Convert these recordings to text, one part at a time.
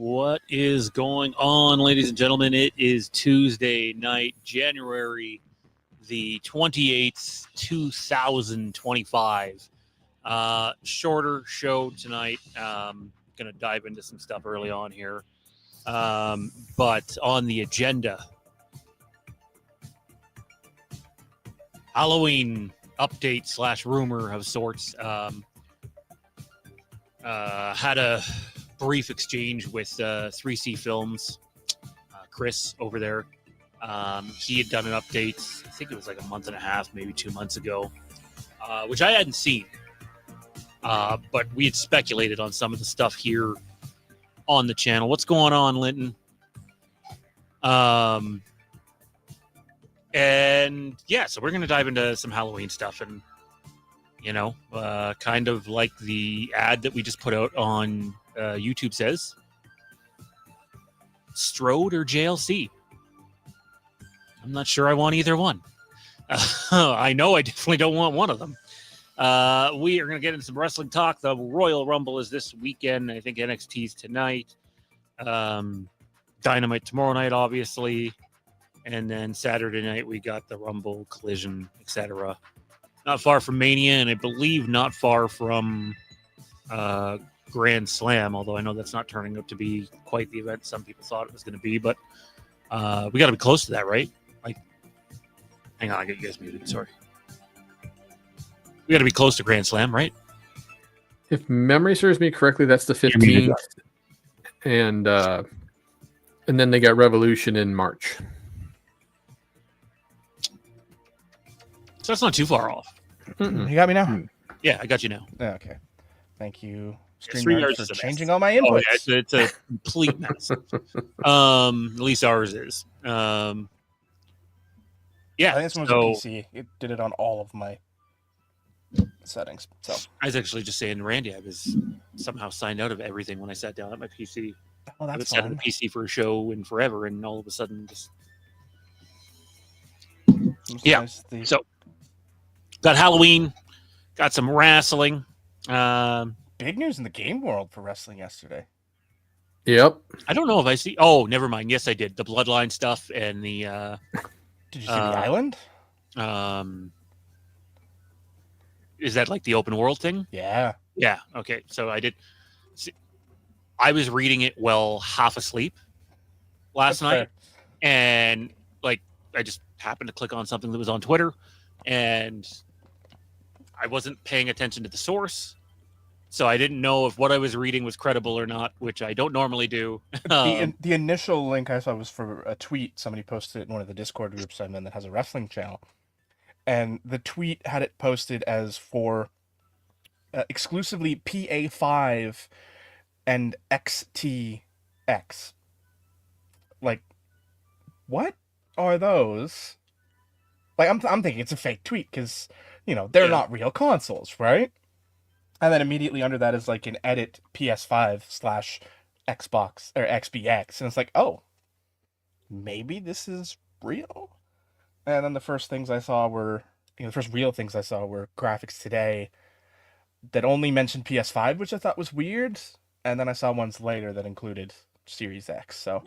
What is going on, ladies and gentlemen? It is Tuesday night, January the 28th, 2025. Shorter show tonight. Going to dive into some stuff early on here. But on the agenda, Halloween update / rumor of sorts. Had a brief exchange with 3C Films, Chris over there. He had done an update, I think it was like a month and a half, maybe 2 months ago, which I hadn't seen. But we had speculated on some of the stuff here on the channel. What's going on, Linton? And yeah, so we're going to dive into some Halloween stuff and, kind of like the ad that we just put out on YouTube says, Strode or JLC. I'm not sure I want either one. I know I definitely don't want one of them. We are going to get into some wrestling talk. The Royal Rumble is this weekend. I think NXT's tonight. Dynamite tomorrow night, obviously. And then Saturday night, we got the Rumble, Collision, etc. Not far from Mania, and I believe not far from Grand Slam, although I know that's not turning out to be quite the event some people thought it was going to be. But we got to be close to that, right? Hang on, I got you guys muted. Sorry. We got to be close to Grand Slam, right? If memory serves me correctly, that's the 15th. And then they got Revolution in March. So that's not too far off. Mm-mm. You got me now? Yeah, I got you now. Okay. Thank you, StreamYard, for changing all my inputs. Oh, yeah, it's a complete mess. At least ours is. Yeah, I think this one's a PC. It did it on all of my settings. So I was actually just saying to Randy, I was somehow signed out of everything when I sat down at my PC. Oh, that's I sat on the PC for a show and forever, and all of a sudden just... Yeah, so got Halloween, got some wrestling. Big news in the game world for wrestling yesterday. Yep. I don't know if I see... Oh, never mind. Yes, I did. The Bloodline stuff and the... Did you see the island? Is that like the open world thing? Yeah. Yeah. Okay. So I did. I was reading it half asleep last night, and I just happened to click on something that was on Twitter, and I wasn't paying attention to the source, so I didn't know if what I was reading was credible or not, which I don't normally do. The initial link I saw was for a tweet somebody posted in one of the Discord groups I'm in that has a wrestling channel, and the tweet had it posted as for exclusively PA5 and XTX. Like, what are those? Like, I'm thinking it's a fake tweet because, they're not real consoles, right? And then immediately under that is like an edit PS5 / Xbox or XBX. And it's like, oh, maybe this is real? And then the first things I saw were, the first real things I saw were graphics today that only mentioned PS5, which I thought was weird. And then I saw ones later that included Series X. So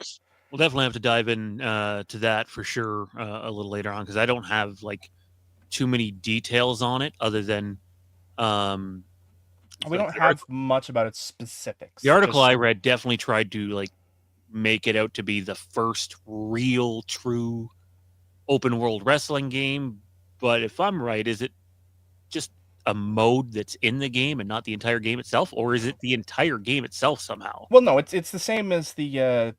we'll definitely have to dive in to that for sure a little later on, because I don't have too many details on it other than we don't have much about its specifics. The article I read definitely tried to make it out to be the first real true open world wrestling game, but if I'm right, is it just a mode that's in the game and not the entire game itself, or is it the entire game itself somehow? Well, no, it's the same as the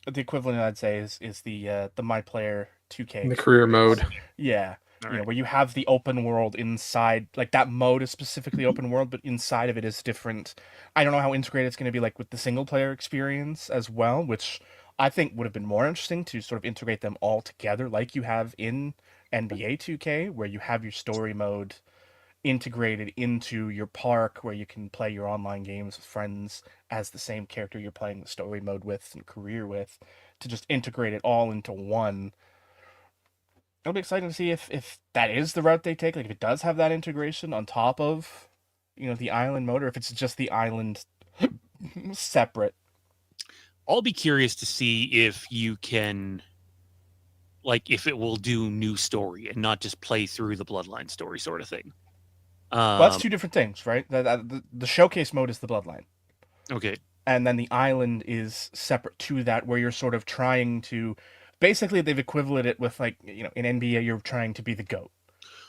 equivalent, I'd say, is the My Player 2K. The career mode. Yeah. Right. Where you have the open world inside, that mode is specifically open world, but inside of it is different. I don't know how integrated it's going to be with the single player experience as well, which I think would have been more interesting to sort of integrate them all together like you have in NBA 2K, where you have your story mode integrated into your park, where you can play your online games with friends as the same character you're playing the story mode with and career with, to just integrate it all into one. It'll be exciting to see if that is the route they take, if it does have that integration on top of, the island mode, or if it's just the island separate. I'll be curious to see if you can, like, if it will do new story and not just play through the Bloodline story sort of thing. Well, that's two different things, right? The showcase mode is the Bloodline. Okay. And then the island is separate to that, where you're sort of trying to, basically they've equivalent it with, like, you know, in NBA you're trying to be the GOAT.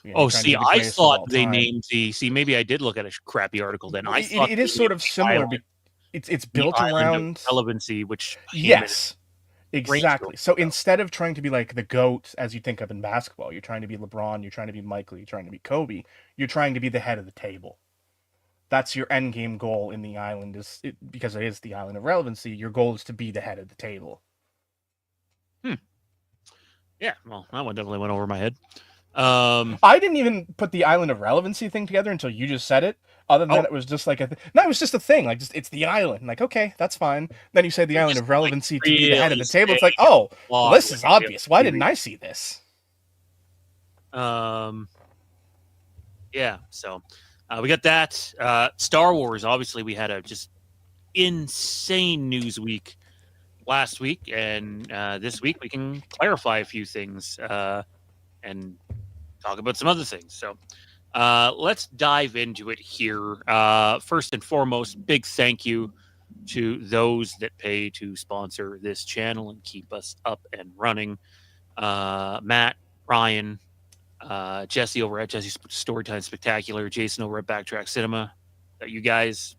You know, Oh, see, the I greatest of thought all they time. named the. See, maybe I did look at a crappy article then. Well, I thought it is sort of similar. It's built around relevancy, which yes, Heyman exactly. So instead of trying to be like the GOAT, as you think of in basketball, you're trying to be LeBron, you're trying to be Michael, you're trying to be Kobe, you're trying to be the head of the table. That's your end game goal in the island, because it is the island of relevancy. Your goal is to be the head of the table. Yeah, well, that one definitely went over my head. I didn't even put the island of relevancy thing together until you just said it. Other than that, it was just like no, it was just a thing. Like, just, it's the island. Like, okay, that's fine. Then you say the island of relevancy to be the head of the table. It's like, oh, well, this is obvious. Why didn't I see this? Yeah, so we got that. Star Wars, obviously, we had a just insane news week last week, and this week we can clarify a few things and talk about some other things. So let's dive into it here. First and foremost, big thank you to those that pay to sponsor this channel and keep us up and running. Matt, Ryan, Jesse over at Jesse's Storytime Spectacular, Jason over at Backtrack Cinema. You guys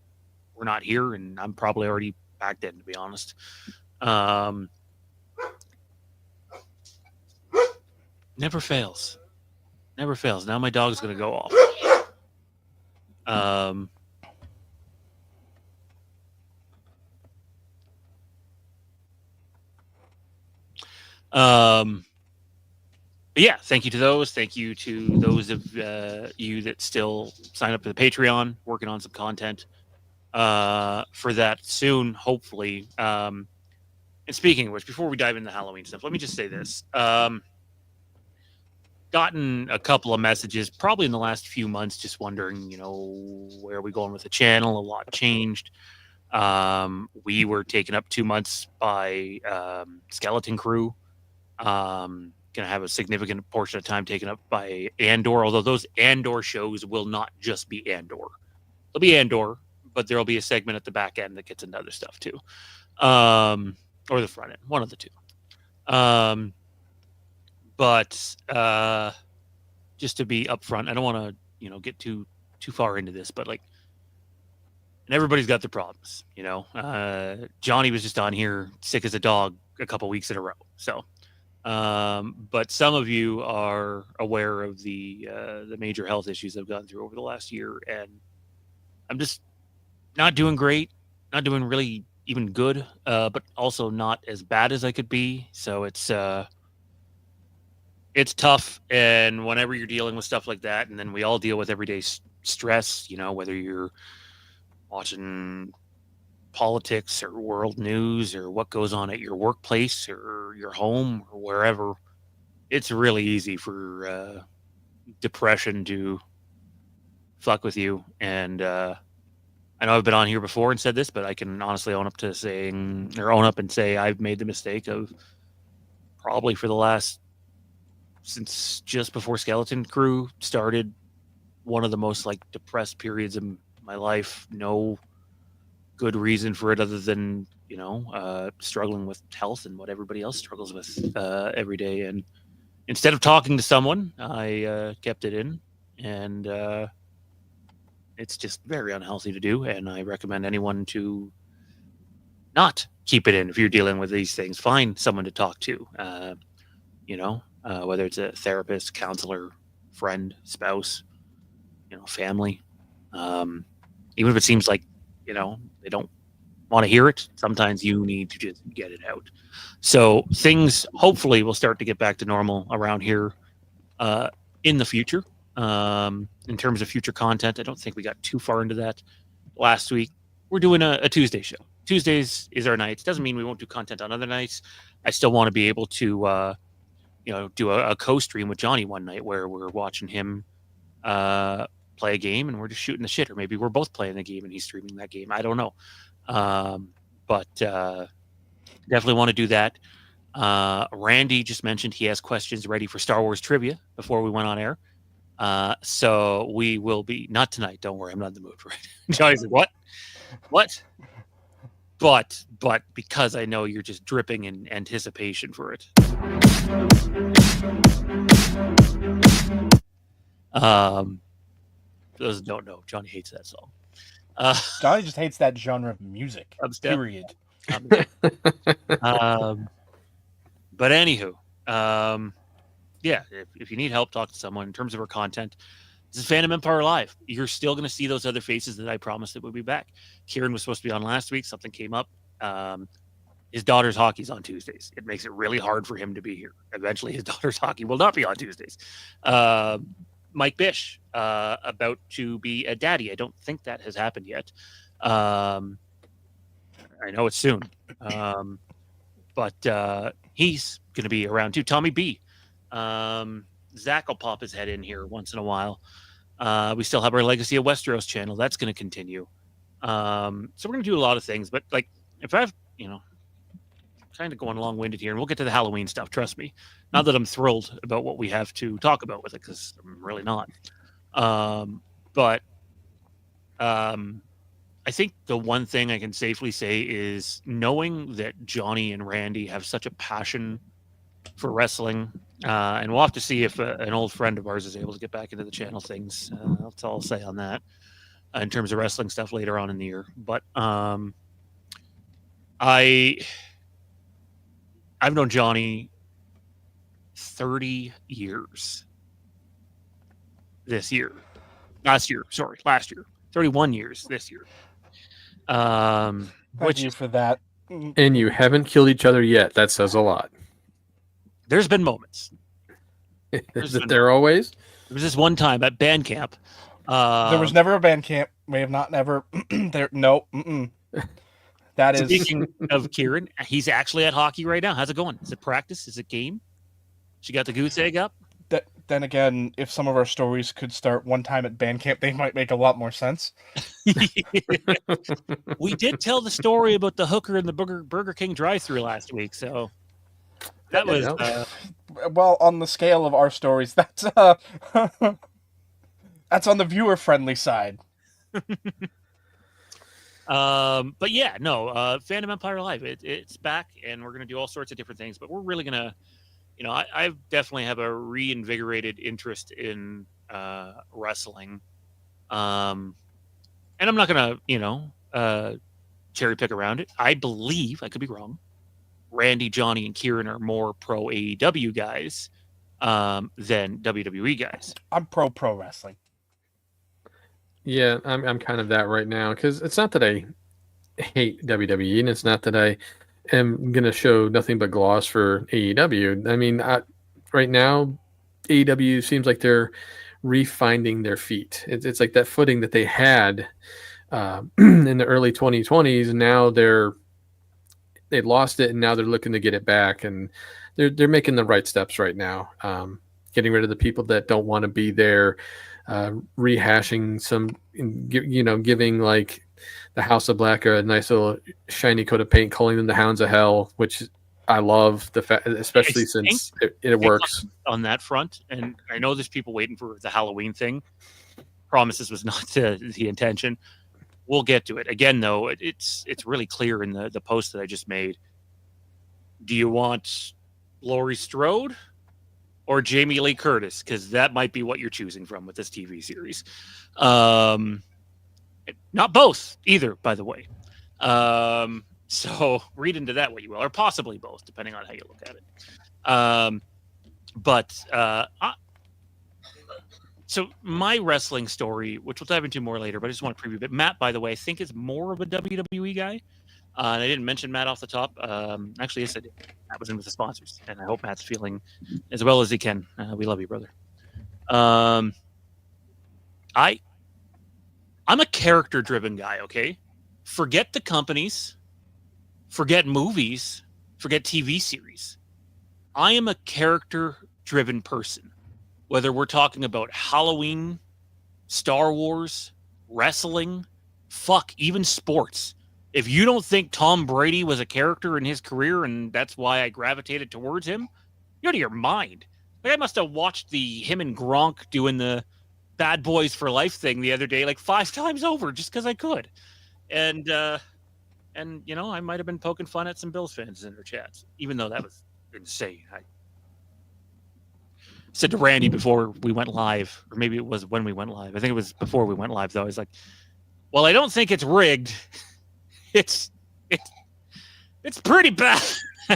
were not here, and I'm probably already back then, to be honest. Never fails. Never fails. Now my dog's going to go off. Yeah, thank you to those. Thank you to those of you that still sign up for the Patreon, working on some content for that soon, hopefully. And speaking of which, before we dive into Halloween stuff, let me just say this. Gotten a couple of messages probably in the last few months, just wondering, where are we going with the channel? A lot changed. We were taken up 2 months by Skeleton Crew. Going to have a significant portion of time taken up by Andor, although those Andor shows will not just be Andor. There'll be Andor, but there'll be a segment at the back end that gets into other stuff too. Or the front end, one of the two. But just to be upfront, I don't want to, get too far into this, but and everybody's got their problems, Johnny was just on here sick as a dog a couple weeks in a row. So, but some of you are aware of the major health issues I've gone through over the last year, and I'm just not doing great, not doing really even good, but also not as bad as I could be. So it's tough, and whenever you're dealing with stuff like that, and then we all deal with everyday stress, whether you're watching politics or world news or what goes on at your workplace or your home or wherever, it's really easy for depression to fuck with you. And I know I've been on here before and said this, but I can honestly own up and say I've made the mistake of probably for the last, since just before Skeleton Crew started, one of the most depressed periods of my life. No good reason for it other than struggling with health and what everybody else struggles with every day. And instead of talking to someone, I kept it in, and it's just very unhealthy to do. And I recommend anyone to not keep it in. If you're dealing with these things, find someone to talk to. Whether it's a therapist, counselor, friend, spouse, family. Even if it seems like, they don't want to hear it, sometimes you need to just get it out. So things hopefully will start to get back to normal around here in the future. In terms of future content, I don't think we got too far into that last week. We're doing a Tuesday show. Tuesdays is our nights. Doesn't mean we won't do content on other nights. I still want to be able to do a co-stream with Johnny one night where we're watching him play a game and we're just shooting the shit, or maybe we're both playing the game and he's streaming that game. I don't know. But Definitely want to do that. Randy just mentioned he has questions ready for Star Wars trivia before we went on air. So we will be, not tonight. Don't worry. I'm not in the mood for it. Johnny's like, what? But because I know you're just dripping in anticipation for it. Those who don't know, Johnny hates that song. Johnny just hates that genre of music. Period. But anywho, yeah, if you need help, talk to someone. In terms of our content, this is Phantom Empire Live. You're still going to see those other faces that I promised that would be back. Kieran was supposed to be on last week. Something came up. His daughter's hockey's on Tuesdays. It makes it really hard for him to be here. Eventually, his daughter's hockey will not be on Tuesdays. Mike Bish, about to be a daddy. I don't think that has happened yet. I know it's soon. But he's going to be around too. Tommy B. Zach will pop his head in here once in a while. We still have our Legacy of Westeros channel. That's going to continue. So we're going to do a lot of things. But like, if I've, kind of going long-winded here, and we'll get to the Halloween stuff. Trust me. Not that I'm thrilled about what we have to talk about with it, because I'm really not. But I think the one thing I can safely say is knowing that Johnny and Randy have such a passion for wrestling, and we'll have to see if an old friend of ours is able to get back into the channel things. That's all I'll say on that in terms of wrestling stuff later on in the year. But I've known Johnny 30 years last year, 31 years this year. Thank you for that. And you haven't killed each other yet. That says a lot. There's been moments. Is it there always? There was this one time at band camp. There was never a band camp. We have not never there. No. That is. Speaking of Kieran, he's actually at hockey right now. How's it going? Is it practice? Is it game? She got the goose egg up? Then again, if some of our stories could start one time at band camp, they might make a lot more sense. We did tell the story about the hooker in the Burger King drive-thru last week, so that was well, on the scale of our stories, that's that's on the viewer-friendly side. But yeah, no, Phantom Empire Live, it's back, and we're gonna do all sorts of different things. But we're really gonna, I definitely have a reinvigorated interest in wrestling, and I'm not gonna, cherry pick around it. I believe, I could be wrong, Randy, Johnny, and Kieran are more pro AEW guys than WWE guys. I'm pro wrestling. Yeah, I'm kind of that right now, because it's not that I hate WWE, and it's not that I am going to show nothing but gloss for AEW. I mean, right now, AEW seems like they're refinding their feet. It's like that footing that they had in the early 2020s, and now they lost it, and now they're looking to get it back, and they're making the right steps right now, getting rid of the people that don't want to be there. Rehashing some, giving like the House of Black a nice little shiny coat of paint, calling them the Hounds of Hell, which I love the fact, especially since it works on that front. And I know there's people waiting for the Halloween thing. Promise this was not the intention. We'll get to it again, though. It's really clear in the post that I just made. Do you want Laurie Strode or Jamie Lee Curtis? Because that might be what you're choosing from with this TV series. Not both either, by the way. So read into that what you will, or possibly both, depending on how you look at it. So my wrestling story, which we'll dive into more later, but I just want to preview a bit. Matt, by the way, I think is more of a WWE guy. And I didn't mention Matt off the top. Actually, yes, I did. Matt was in with the sponsors, and I hope Matt's feeling as well as he can. We love you, brother. I'm a character-driven guy, okay? Forget the companies, forget movies, forget TV series. I am a character-driven person. Whether we're talking about Halloween, Star Wars, wrestling, even sports. If you don't think Tom Brady was a character in his career and that's why I gravitated towards him, you're out of your mind. Like I must have watched him and Gronk doing the Bad Boys for Life thing the other day like 5 times over just because I could. And you know, I might have been poking fun at some Bills fans in their chats, even though that was insane. I said to Randy before we went live, or maybe it was when we went live. I think it was before we went live, though. I was like, well, I don't think it's rigged. It's pretty bad.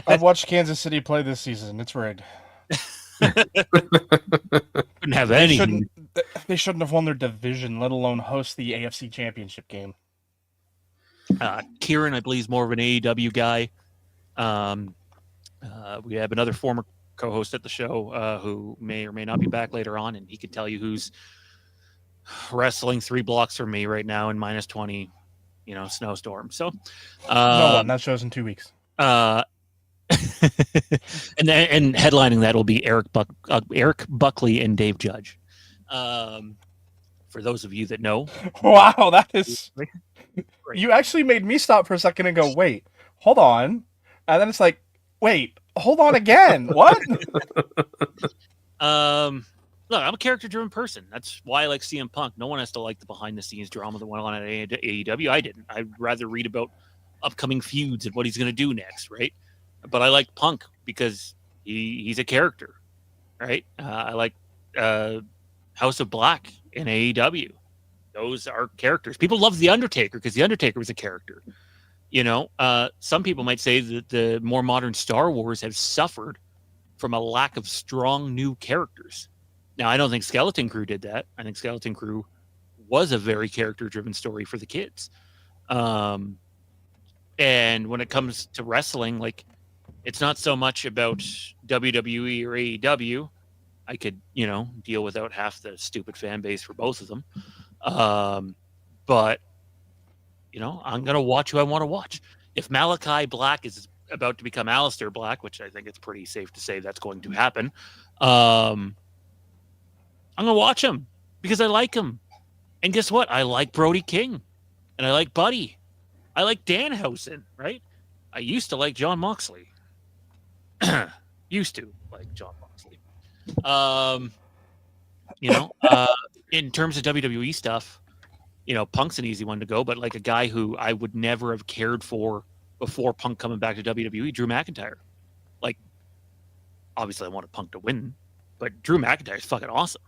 I've watched Kansas City play this season. It's rigged. Couldn't have any. They shouldn't have won their division, let alone host the AFC Championship game. Kieran, I believe, is more of an AEW guy. We have another former co-host at the show who may or may not be back later on, and he can tell you who's wrestling 3 blocks from me right now in -20, snowstorm. So, no one. That show's in 2 weeks. and headlining that will be Eric Buckley and Dave Judge. For those of you that know, wow, that is. You actually made me stop for a second and go, wait, hold on, and then it's like, wait, hold on again. What? Look, I'm a character-driven person. That's why I like CM Punk. No one has to like the behind-the-scenes drama that went on at AEW. I didn't. I'd rather read about upcoming feuds and what he's going to do next, right? But I like Punk because he's a character, right? I like House of Black in AEW. Those are characters. People love The Undertaker because The Undertaker was a character. Some people might say that the more modern Star Wars have suffered from a lack of strong new characters. Now, I don't think Skeleton Crew did that. I think Skeleton Crew was a very character-driven story for the kids. And when it comes to wrestling, like, it's not so much about WWE or AEW. I could, deal without half the stupid fan base for both of them. But, I'm going to watch who I want to watch. If Malachi Black is about to become Aleister Black, which I think it's pretty safe to say that's going to happen, I'm going to watch him because I like him. And guess what? I like Brody King and I like Buddy. I like Danhausen, right? I used to like John Moxley. Used to like John Moxley. In terms of WWE stuff, Punk's an easy one to go, but like a guy who I would never have cared for before Punk coming back to WWE, Drew McIntyre. Like, obviously I wanted Punk to win, but Drew McIntyre is fucking awesome.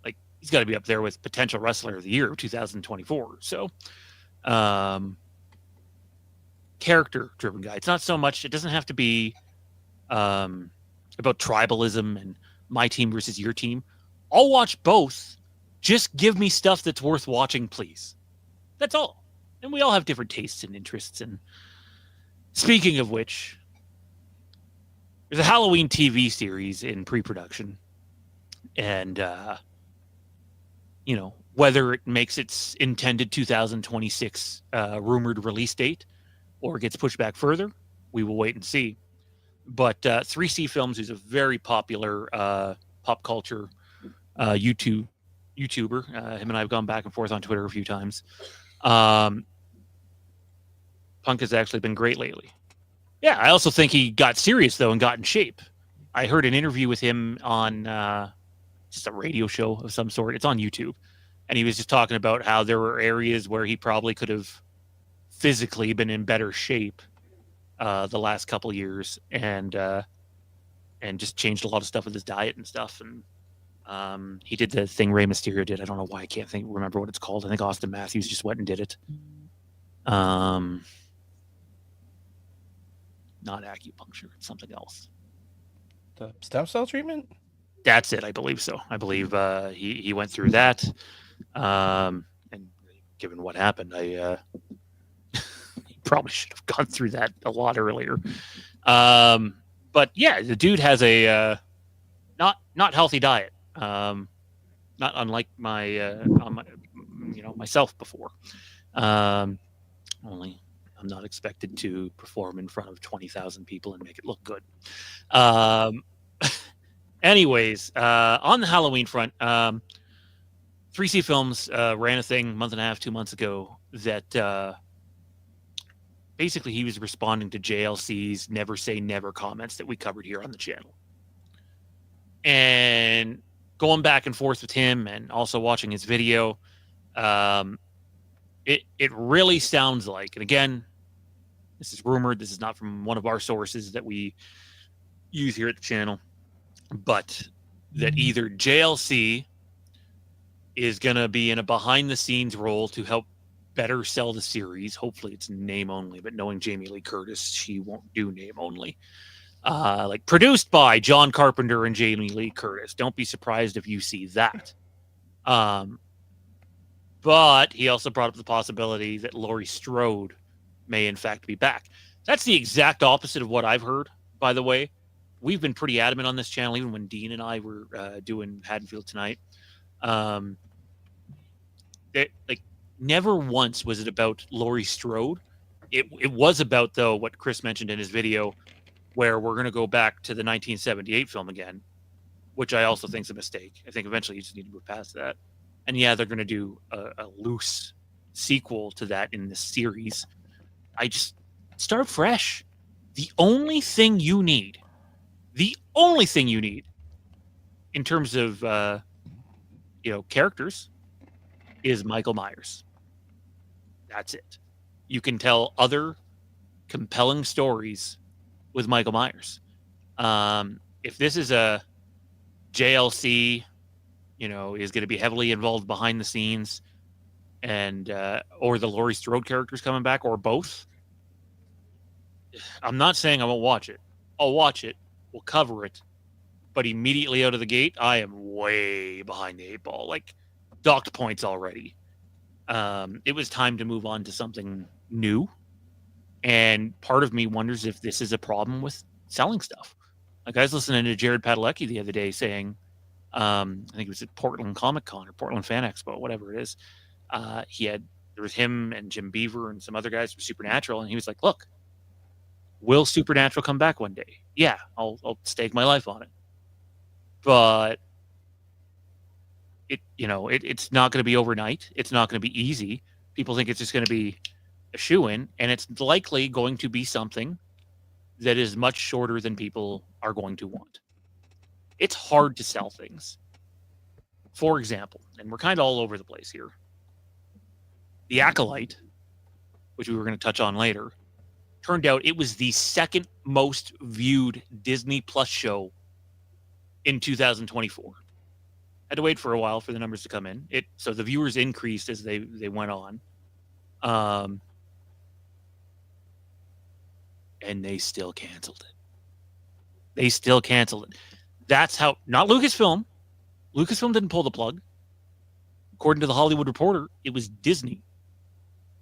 Like, he's got to be up there with potential wrestler of the year of 2024. So, character-driven guy. It's not so much, it doesn't have to be about tribalism and my team versus your team. I'll watch both. Just give me stuff that's worth watching, please. That's all. And we all have different tastes and interests. And speaking of which, there's a Halloween TV series in pre-production. And, whether it makes its intended 2026 rumored release date or gets pushed back further, we will wait and see. But 3C Films is a very popular pop culture YouTuber. Him and I have gone back and forth on Twitter a few times. Punk has actually been great lately. Yeah, I also think he got serious, though, and got in shape. I heard an interview with him on just a radio show of some sort. It's on YouTube. And he was just talking about how there were areas where he probably could have physically been in better shape the last couple of years and just changed a lot of stuff with his diet and stuff. And he did the thing Rey Mysterio did. I don't know why I can't remember what it's called. I think Austin Matthews just went and did it. Not acupuncture. It's something else. The stem cell treatment? That's it. I believe so. I believe he went through that. And given what happened, I he probably should have gone through that a lot earlier. But yeah, the dude has a not healthy diet. Not unlike myself before. Only I'm not expected to perform in front of 20,000 people and make it look good. Anyways, on the Halloween front, 3C Films ran a thing a month and a half, 2 months ago that basically he was responding to JLC's never say never comments that we covered here on the channel. And going back and forth with him and also watching his video, it really sounds like, and again, this is rumored, this is not from one of our sources that we use here at the channel, but that either JLC is going to be in a behind the scenes role to help better sell the series. Hopefully it's name only, but knowing Jamie Lee Curtis, she won't do name only. Like produced by John Carpenter and Jamie Lee Curtis. Don't be surprised if you see that. But he also brought up the possibility that Laurie Strode may in fact be back. That's the exact opposite of what I've heard, by the way. We've been pretty adamant on this channel, even when Dean and I were doing Haddonfield Tonight. Never once was it about Laurie Strode. It was about, though, what Chris mentioned in his video, where we're going to go back to the 1978 film again, which I also think is a mistake. I think eventually you just need to move past that. And yeah, they're going to do a loose sequel to that in this series. I just start fresh. The only thing you need in terms of characters is Michael Myers. That's it. You can tell other compelling stories with Michael Myers. If this is a JLC, is going to be heavily involved behind the scenes, and or the Laurie Strode characters coming back, or both, I'm not saying I won't watch it. I'll watch it. We'll cover it. But immediately out of the gate, I am way behind the 8 ball. Like, docked points already. It was time to move on to something new. And part of me wonders if this is a problem with selling stuff. Like, I was listening to Jared Padalecki the other day saying, I think it was at Portland Comic Con or Portland Fan Expo, whatever it is. There was him and Jim Beaver and some other guys from Supernatural. And he was like, look, will Supernatural come back one day? Yeah, I'll stake my life on it. But it's not going to be overnight. It's not going to be easy. People think it's just going to be a shoo-in, and it's likely going to be something that is much shorter than people are going to want. It's hard to sell things. For example, and we're kind of all over the place here, The Acolyte, which we were going to touch on later, turned out it was the second most viewed Disney Plus show in 2024. Had to wait for a while for the numbers to come in. So the viewers increased as they went on. And they still canceled it. That's how, not Lucasfilm. Lucasfilm didn't pull the plug. According to the Hollywood Reporter, it was Disney.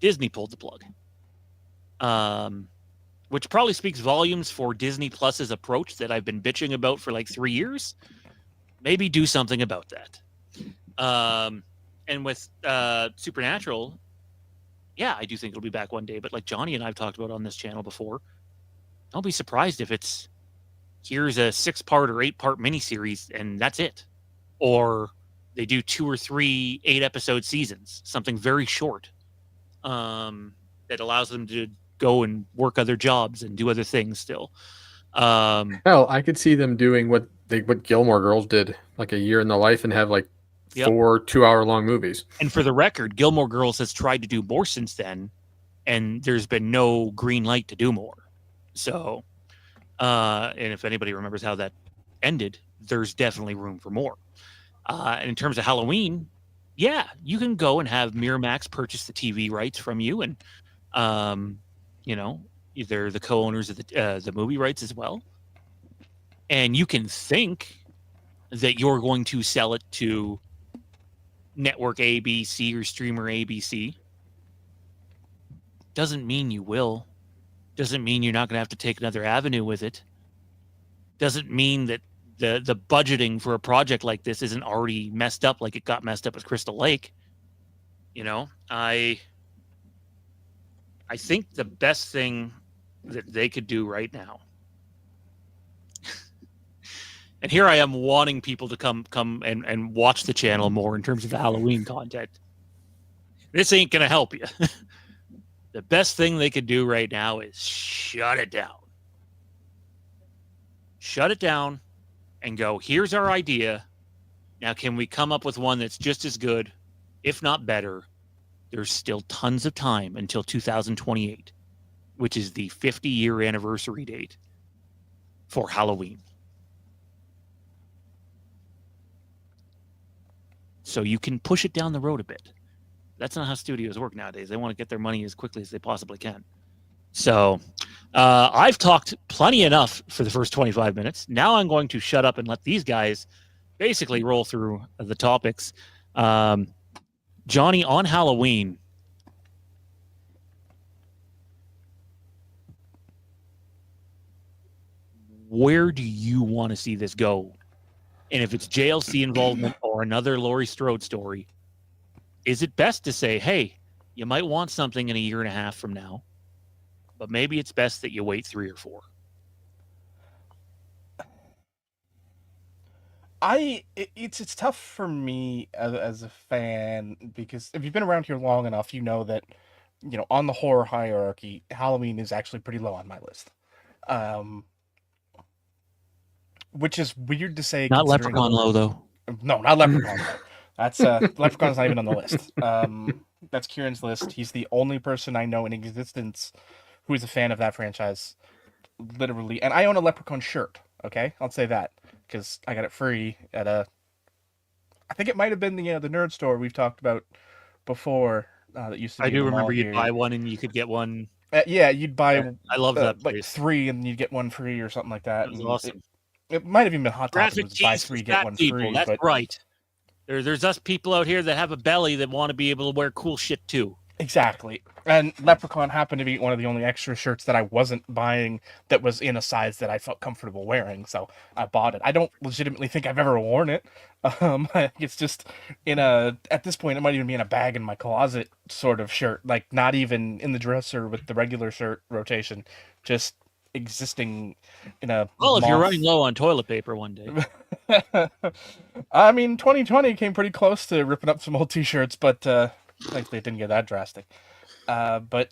Disney pulled the plug. Which probably speaks volumes for Disney Plus's approach that I've been bitching about for like 3 years. Maybe do something about that. And with Supernatural, yeah, I do think it'll be back one day. But like Johnny and I've talked about on this channel before, don't be surprised if it's, here's a 6-part or 8-part miniseries and that's it. Or they do 2 or 3 8-episode seasons, something very short, that allows them to go and work other jobs and do other things still. Hell, I could see them doing what Gilmore Girls did, like a year in the life, and have like 4 2-hour-long movies. And for the record, Gilmore Girls has tried to do more since then, and there's been no green light to do more. So, and if anybody remembers how that ended, there's definitely room for more. And in terms of Halloween, yeah, you can go and have Miramax purchase the TV rights from you, and they're the co-owners of the movie rights as well. And you can think that you're going to sell it to network ABC or streamer ABC. Doesn't mean you will. Doesn't mean you're not going to have to take another avenue with it. Doesn't mean that the budgeting for a project like this isn't already messed up like it got messed up with Crystal Lake. I think the best thing that they could do right now, and here I am wanting people to come and watch the channel more in terms of the Halloween content. This ain't going to help you. The best thing they could do right now is shut it down. Shut it down and go, here's our idea. Now, can we come up with one that's just as good, if not better? There's still tons of time until 2028, which is the 50-year anniversary date for Halloween. So you can push it down the road a bit. That's not how studios work nowadays. They want to get their money as quickly as they possibly can. So I've talked plenty enough for the first 25 minutes. Now I'm going to shut up and let these guys basically roll through the topics. Johnny, on Halloween, where do you want to see this go? And if it's JLC involvement or another Laurie Strode story, is it best to say, hey, you might want something in a year and a half from now, but maybe it's best that you wait 3 or 4? It's tough for me as a fan, because if you've been around here long enough, you know that, on the horror hierarchy, Halloween is actually pretty low on my list. Which is weird to say. Not Leprechaun low, though. No, not Leprechaun low. That's Leprechaun's not even on the list. That's Kieran's list. He's the only person I know in existence who is a fan of that franchise, literally. And I own a Leprechaun shirt. Okay, I'll say that because I got it free at I think it might have been the nerd store we've talked about before. That used to be. I do remember you'd buy one and you could get one. Yeah, you'd buy. I love that like 3 and you'd get one free or something like that. That was awesome. It might have even been Hot Topic. It was buy 3 get 1 people. free. That's but... right. There's us people out here that have a belly that want to be able to wear cool shit too. Exactly. And Leprechaun happened to be one of the only extra shirts that I wasn't buying that was in a size that I felt comfortable wearing, so I bought it. I don't legitimately think I've ever worn it. It's just at this point, it might even be in a bag in my closet sort of shirt, like not even in the dresser with the regular shirt rotation, just existing in a if you're running low on toilet paper one day. I mean, 2020 came pretty close to ripping up some old t-shirts, but thankfully it didn't get that drastic. But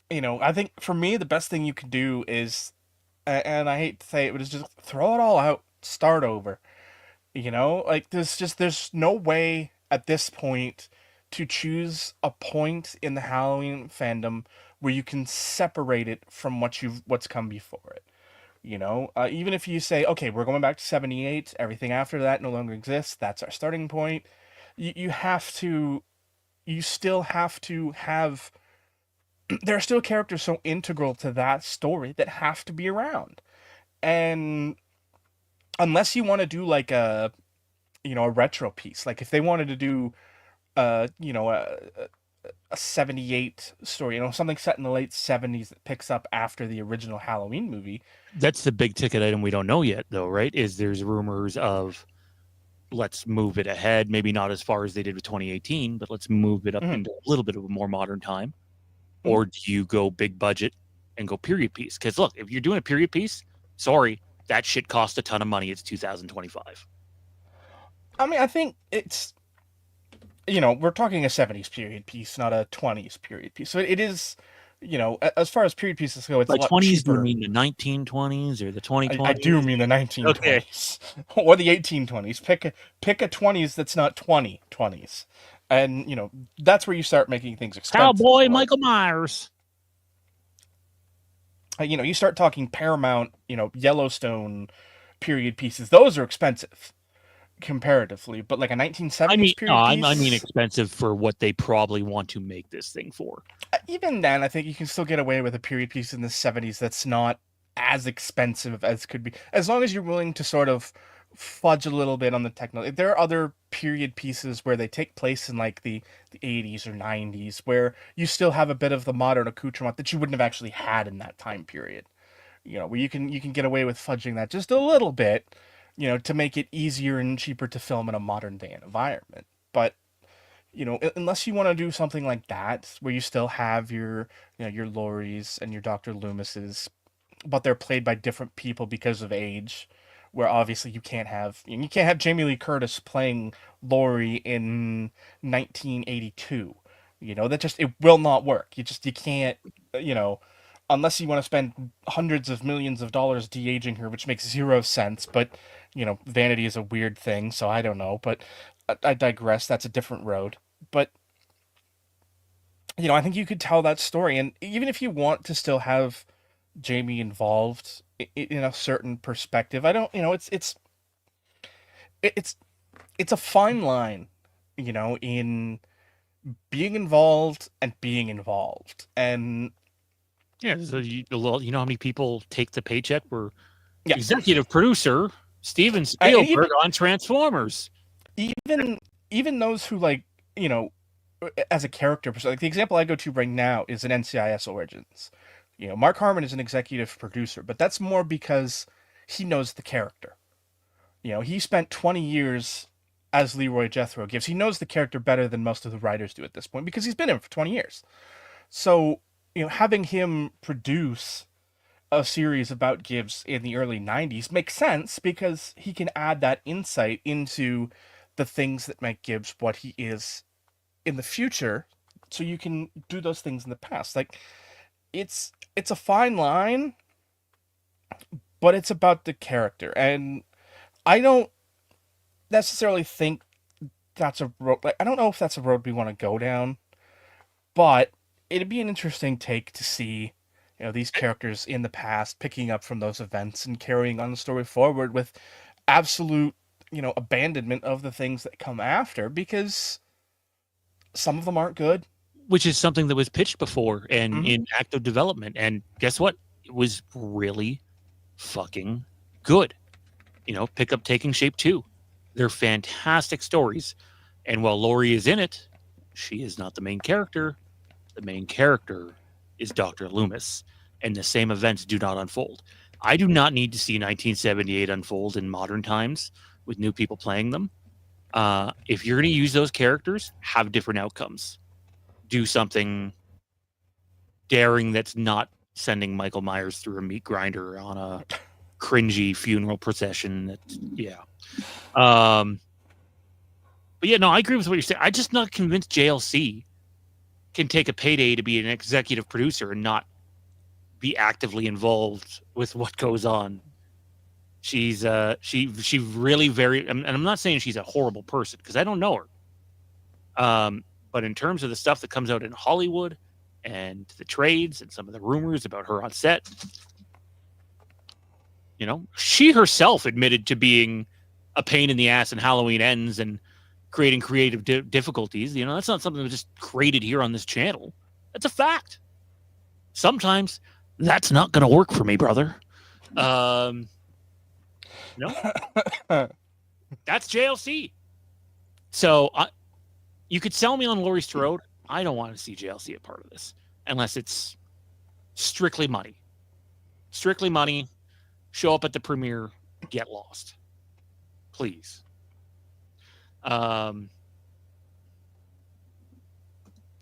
I think for me the best thing you can do is, and I hate to say it, but is just throw it all out, start over. Like there's no way at this point to choose a point in the Halloween fandom where you can separate it from what's come before it. Even if you say, okay, we're going back to 78, everything after that no longer exists, that's our starting point. You still have to have, there are still characters so integral to that story that have to be around. And unless you want to do like a retro piece, like if they wanted to do, a 78 story, something set in the late 70s that picks up after the original Halloween movie. That's the big ticket item we don't know yet, though, right? There's rumors of, let's move it ahead, maybe not as far as they did with 2018, but let's move it up into a little bit of a more modern time. Or do you go big budget and go period piece? Because look, if you're doing a period piece, sorry, that shit costs a ton of money. It's 2025. I mean, I think it's, we're talking a 70s period piece, not a 20s period piece. So it is, as far as period pieces go, it's by a lot 20s, cheaper. do you mean the 1920s or the 2020s? I do mean the 1920s. Okay. Or the 1820s. Pick a 20s that's not 2020s. And, that's where you start making things expensive. Cowboy Michael Myers. You start talking Paramount, Yellowstone period pieces. Those are expensive comparatively, but like a 1970s period piece, I mean expensive for what they probably want to make this thing for. Even then, I think you can still get away with a period piece in the 70s that's not as expensive as could be, as long as you're willing to sort of fudge a little bit on the technology. There are other period pieces where they take place in like the 80s or 90s, where you still have a bit of the modern accoutrement that you wouldn't have actually had in that time period. Where you can get away with fudging that just a little bit, to make it easier and cheaper to film in a modern day environment. But, unless you want to do something like that, where you still have your Lauries and your Dr. Loomises, but they're played by different people because of age, where obviously you can't have Jamie Lee Curtis playing Laurie in 1982. it will not work. You can't, unless you want to spend hundreds of millions of dollars de-aging her, which makes zero sense. But, vanity is a weird thing, so I don't know. But I digress. That's a different road. But, I think you could tell that story. And even if you want to still have Jamie involved in a certain perspective, I don't, it's a fine line, in being involved and being involved. And yeah, so you know how many people take the paycheck were yeah, executive producer Steven and Spielberg on Transformers. Even those who as a character, like the example I go to right now is an NCIS Origins. Mark Harmon is an executive producer, but that's more because he knows the character. He spent 20 years as Leroy Jethro Gibbs. He knows the character better than most of the writers do at this point because he's been in it for 20 years. So, having him produce a series about Gibbs in the early 90s makes sense because he can add that insight into the things that make Gibbs what he is in the future. So you can do those things in the past. Like, it's a fine line, but it's about the character. And I don't necessarily think that's a road. Like, I don't know if that's a road we want to go down, but it'd be an interesting take to see, these characters in the past picking up from those events and carrying on the story forward with absolute, abandonment of the things that come after, because some of them aren't good. Which is something that was pitched before and in active development. And guess what? It was really fucking good. Pick Up Taking Shape 2. They're fantastic stories. And while Laurie is in it, she is not the main character. The main character is Dr. Loomis. And the same events do not unfold. I do not need to see 1978 unfold in modern times with new people playing them. If you're going to use those characters, have different outcomes. Do something daring that's not sending Michael Myers through a meat grinder on a cringy funeral procession. But yeah, no, I agree with what you're saying. I'm just not convinced JLC can take a payday to be an executive producer and not be actively involved with what goes on. She's she really very, and I'm not saying she's a horrible person because I don't know her. But in terms of the stuff that comes out in Hollywood and the trades and some of the rumors about her on set, she herself admitted to being a pain in the ass in Halloween Ends and creating creative difficulties. That's not something that was just created here on this channel. That's a fact. Sometimes that's not going to work for me, brother. No, that's JLC. So you could sell me on Laurie Strode. I don't want to see JLC a part of this unless it's strictly money. Strictly money. Show up at the premiere, get lost. Please. Sorry,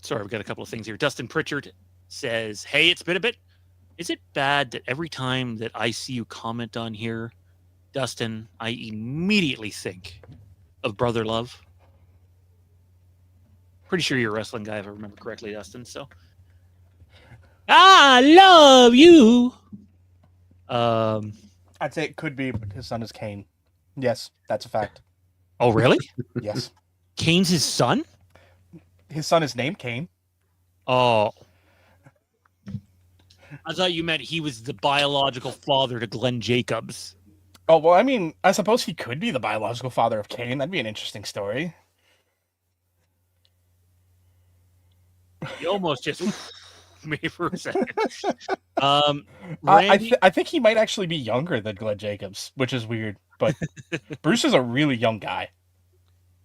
we've got a couple of things here. Dustin Pritchard says, hey, it's been a bit. Is it bad that every time that I see you comment on here, Dustin, I immediately think of Brother Love? Pretty sure you're a wrestling guy, if I remember correctly, Dustin. So, I love you. I'd say it could be, but his son is Kane. Yes, that's a fact. Oh, really? Yes. Kane's his son? His son is named Kane. Oh. I thought you meant he was the biological father to Glenn Jacobs. Oh, well, I mean, I suppose he could be the biological father of Kane. That'd be an interesting story. You almost just me for a second. I think he might actually be younger than Glenn Jacobs, which is weird. But Bruce is a really young guy.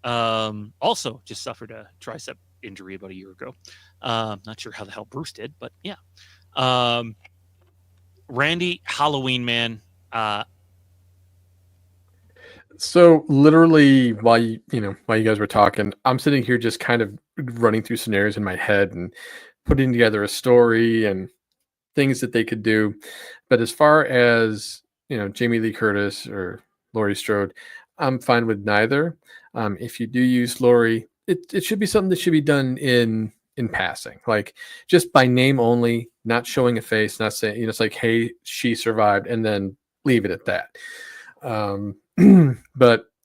Also just suffered a tricep injury about a year ago. Not sure how the hell Bruce did, but yeah. Randy, Halloween Man. So literally while you guys were talking, I'm sitting here just kind of running through scenarios in my head and putting together a story and things that they could do. But as far as, Jamie Lee Curtis or Laurie Strode, I'm fine with neither. If you do use Laurie, it should be something that should be done in in passing, like just by name only, not showing a face, not saying, it's like, hey, she survived, and then leave it at that.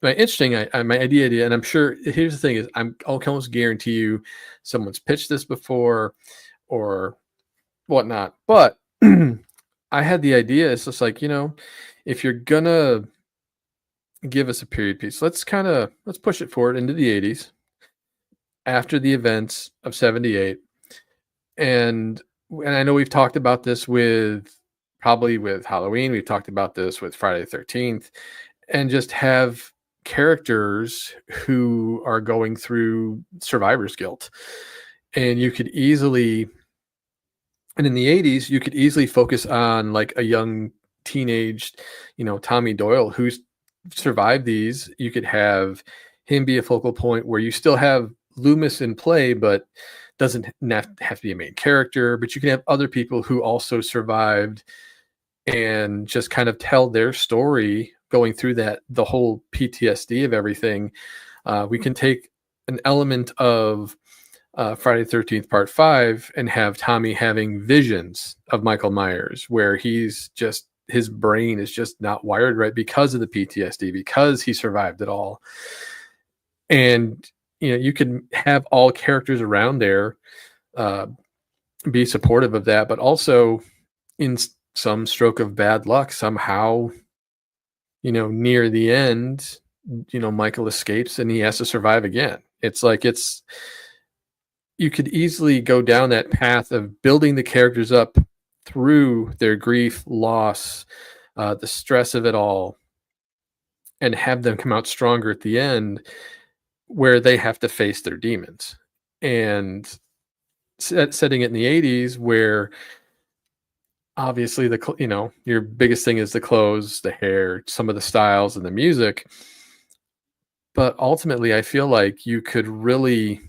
But interesting, my idea, and I'm sure, here's the thing is, I'll almost guarantee you someone's pitched this before or whatnot, but I had the idea, it's just like, if you're gonna give us a period piece, let's push it forward into the 80s after the events of 78. And I know we've talked about this with Halloween, we've talked about this with Friday the 13th, and just have characters who are going through survivor's guilt. And you could easily, and in the 80s, you could easily focus on like a young teenage, Tommy Doyle who's survived these. You could have him be a focal point where you still have Loomis in play, but doesn't have to be a main character. But you can have other people who also survived and just kind of tell their story going through the whole PTSD of everything. We can take an element of Friday the 13th Part 5 and have Tommy having visions of Michael Myers, where his brain is just not wired right because of the PTSD, because he survived it all. And you can have all characters around there be supportive of that, but also in some stroke of bad luck, somehow, near the end, Michael escapes and he has to survive again. It's like, you could easily go down that path of building the characters up through their grief, loss, the stress of it all, and have them come out stronger at the end, where they have to face their demons. And setting it in the 80s, where obviously your biggest thing is the clothes, the hair, some of the styles, and the music. But ultimately, I feel like you could really,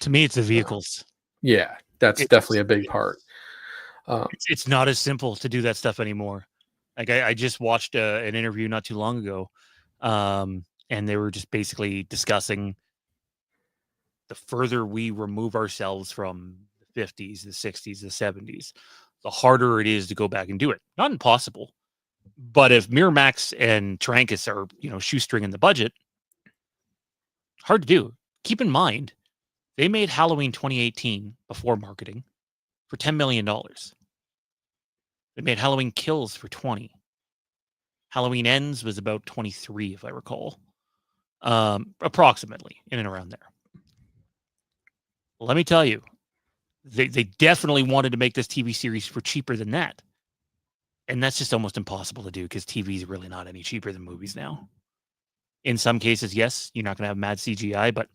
to me, it's the vehicles. Yeah, that's definitely a big part. It's not as simple to do that stuff anymore. Like I just watched an interview not too long ago, and they were just basically discussing the further we remove ourselves from the 50s, the 60s, the 70s, the harder it is to go back and do it. Not impossible, but if Miramax and Trancas are, shoestringing the budget, hard to do. Keep in mind, they made Halloween 2018 before marketing for $10 million. They made Halloween Kills for 20. Halloween Ends was about 23, if I recall, approximately in and around there. Let me tell you, they definitely wanted to make this TV series for cheaper than that. And that's just almost impossible to do because TV is really not any cheaper than movies now. In some cases, yes, you're not going to have mad CGI, but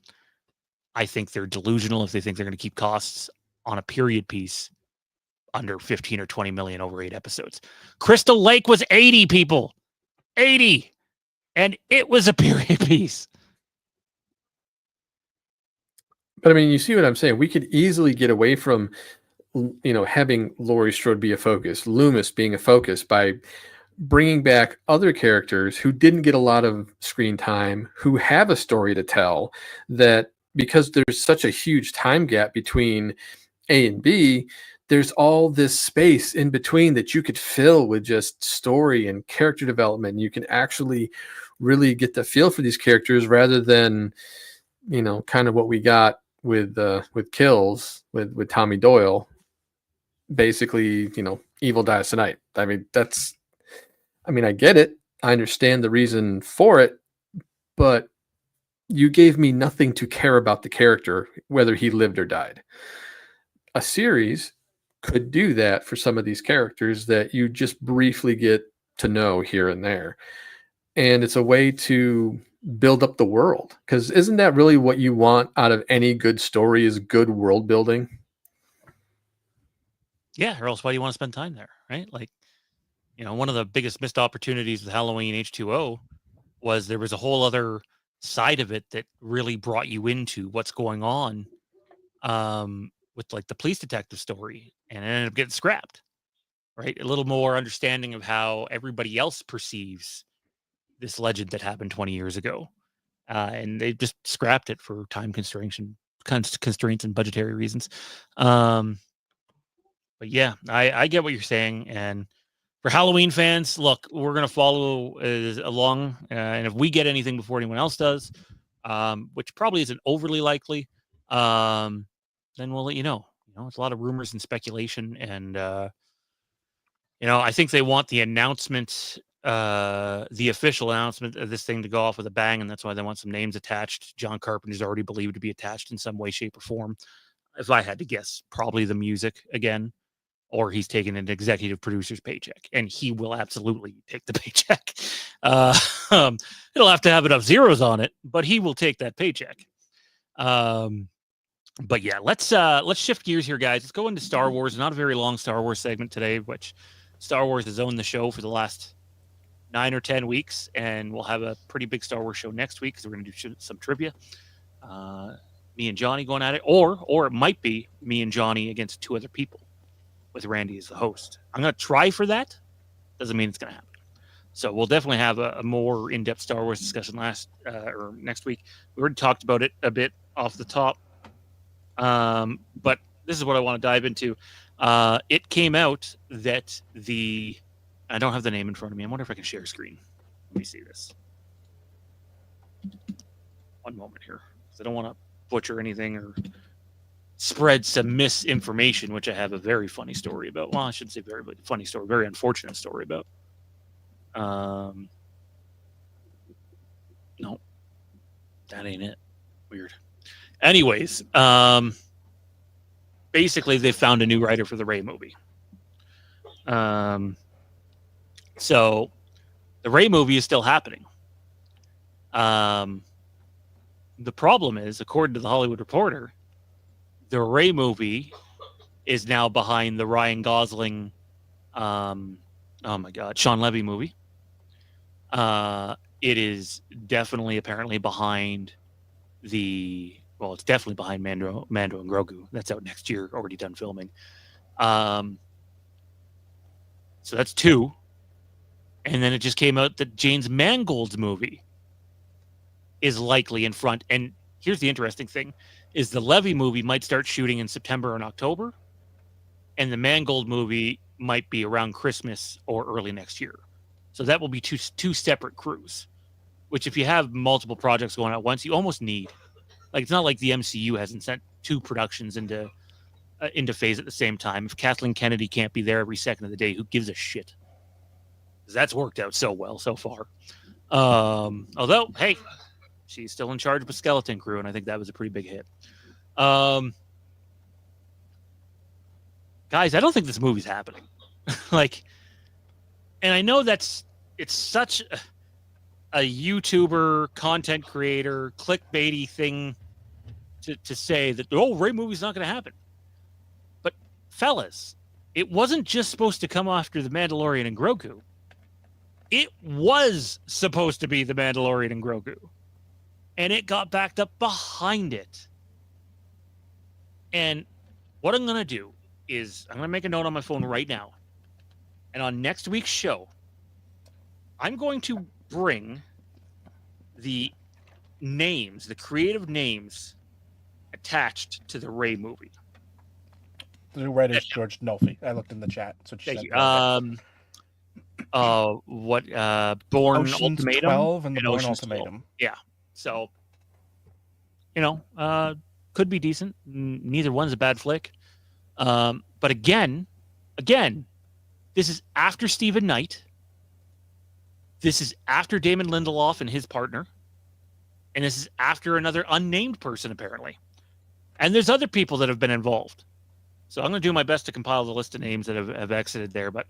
I think they're delusional if they think they're going to keep costs on a period piece under 15 or 20 million over 8 episodes. Crystal Lake was 80 people. 80. And it was a period piece. But I mean, you see what I'm saying? We could easily get away from, having Laurie Strode be a focus, Loomis being a focus, by bringing back other characters who didn't get a lot of screen time, who have a story to tell, that because there's such a huge time gap between A and B, there's all this space in between that you could fill with just story and character development. You can actually really get the feel for these characters rather than, kind of what we got with Kills with Tommy Doyle. Basically, evil dies tonight. I mean, I get it. I understand the reason for it, but you gave me nothing to care about the character, whether he lived or died. A series could do that for some of these characters that you just briefly get to know here and there. And it's a way to build up the world, because isn't that really what you want out of any good story, is good world building? Yeah, or else why do you want to spend time there, right? Like, one of the biggest missed opportunities with Halloween H2O was there was a whole other side of it that really brought you into what's going on with like the police detective story, and it ended up getting scrapped, right? A little more understanding of how everybody else perceives this legend that happened 20 years ago. And they just scrapped it for time constraints and budgetary reasons. But yeah, I get what you're saying. And for Halloween fans, look, we're going to follow along. And if we get anything before anyone else does, which probably isn't overly likely, then we'll let you know. It's a lot of rumors and speculation. And, I think they want the announcement, the official announcement of this thing to go off with a bang. And that's why they want some names attached. John Carpenter's already believed to be attached in some way, shape, or form. If I had to guess, probably the music again. Or he's taking an executive producer's paycheck, and he will absolutely take the paycheck. It'll have to have enough zeros on it, but he will take that paycheck. But yeah, let's shift gears here, guys. Let's go into Star Wars. Not a very long Star Wars segment today, which Star Wars has owned the show for the last 9 or 10 weeks, and we'll have a pretty big Star Wars show next week because we're going to do some trivia. Me and Johnny going at it, or it might be me and Johnny against 2 other people, with Randy as the host. I'm going to try for that. Doesn't mean it's going to happen. So we'll definitely have a more in-depth Star Wars discussion next week. We already talked about it a bit off the top. But this is what I want to dive into. It came out that I don't have the name in front of me. I wonder if I can share screen. Let me see this. One moment here, because I don't want to butcher anything or spread some misinformation, which I have a very funny story about. Well, I shouldn't say very funny story, very unfortunate story about. No, that ain't it. Weird. Anyways, basically they found a new writer for the Rey movie. So the Rey movie is still happening. The problem is, according to the Hollywood Reporter, the Rey movie is now behind the Ryan Gosling, Sean Levy movie. It is definitely, apparently, behind it's definitely behind Mando and Grogu. That's out next year, already done filming. So that's 2. And then it just came out that James Mangold's movie is likely in front. And here's the interesting thing, is the Levy movie might start shooting in September and October, and the Mangold movie might be around Christmas or early next year. So that will be two separate crews, which if you have multiple projects going at once, you almost need. Like, it's not like the MCU hasn't sent 2 productions into phase at the same time. If Kathleen Kennedy can't be there every second of the day, who gives a shit? Because that's worked out so well so far. Although, hey, she's still in charge of a skeleton crew, and I think that was a pretty big hit. Guys, I don't think this movie's happening. And I know it's such a YouTuber, content creator, clickbaity thing to say that, Rey movie's not going to happen. But fellas, it wasn't just supposed to come after The Mandalorian and Grogu. It was supposed to be The Mandalorian and Grogu. And it got backed up behind it. And what I'm going to do is I'm going to make a note on my phone right now. And on next week's show, I'm going to bring the names, the creative names attached to the Rey movie. The new writer is George Nolfi. I looked in the chat. So thank you. Born Ocean's Ultimatum 12 and the Born Ocean's Ultimatum. 12. Yeah. So, could be decent. Neither one's a bad flick. But again, this is after Stephen Knight. This is after Damon Lindelof and his partner. And this is after another unnamed person, apparently. And there's other people that have been involved. So I'm going to do my best to compile the list of names that have exited there. But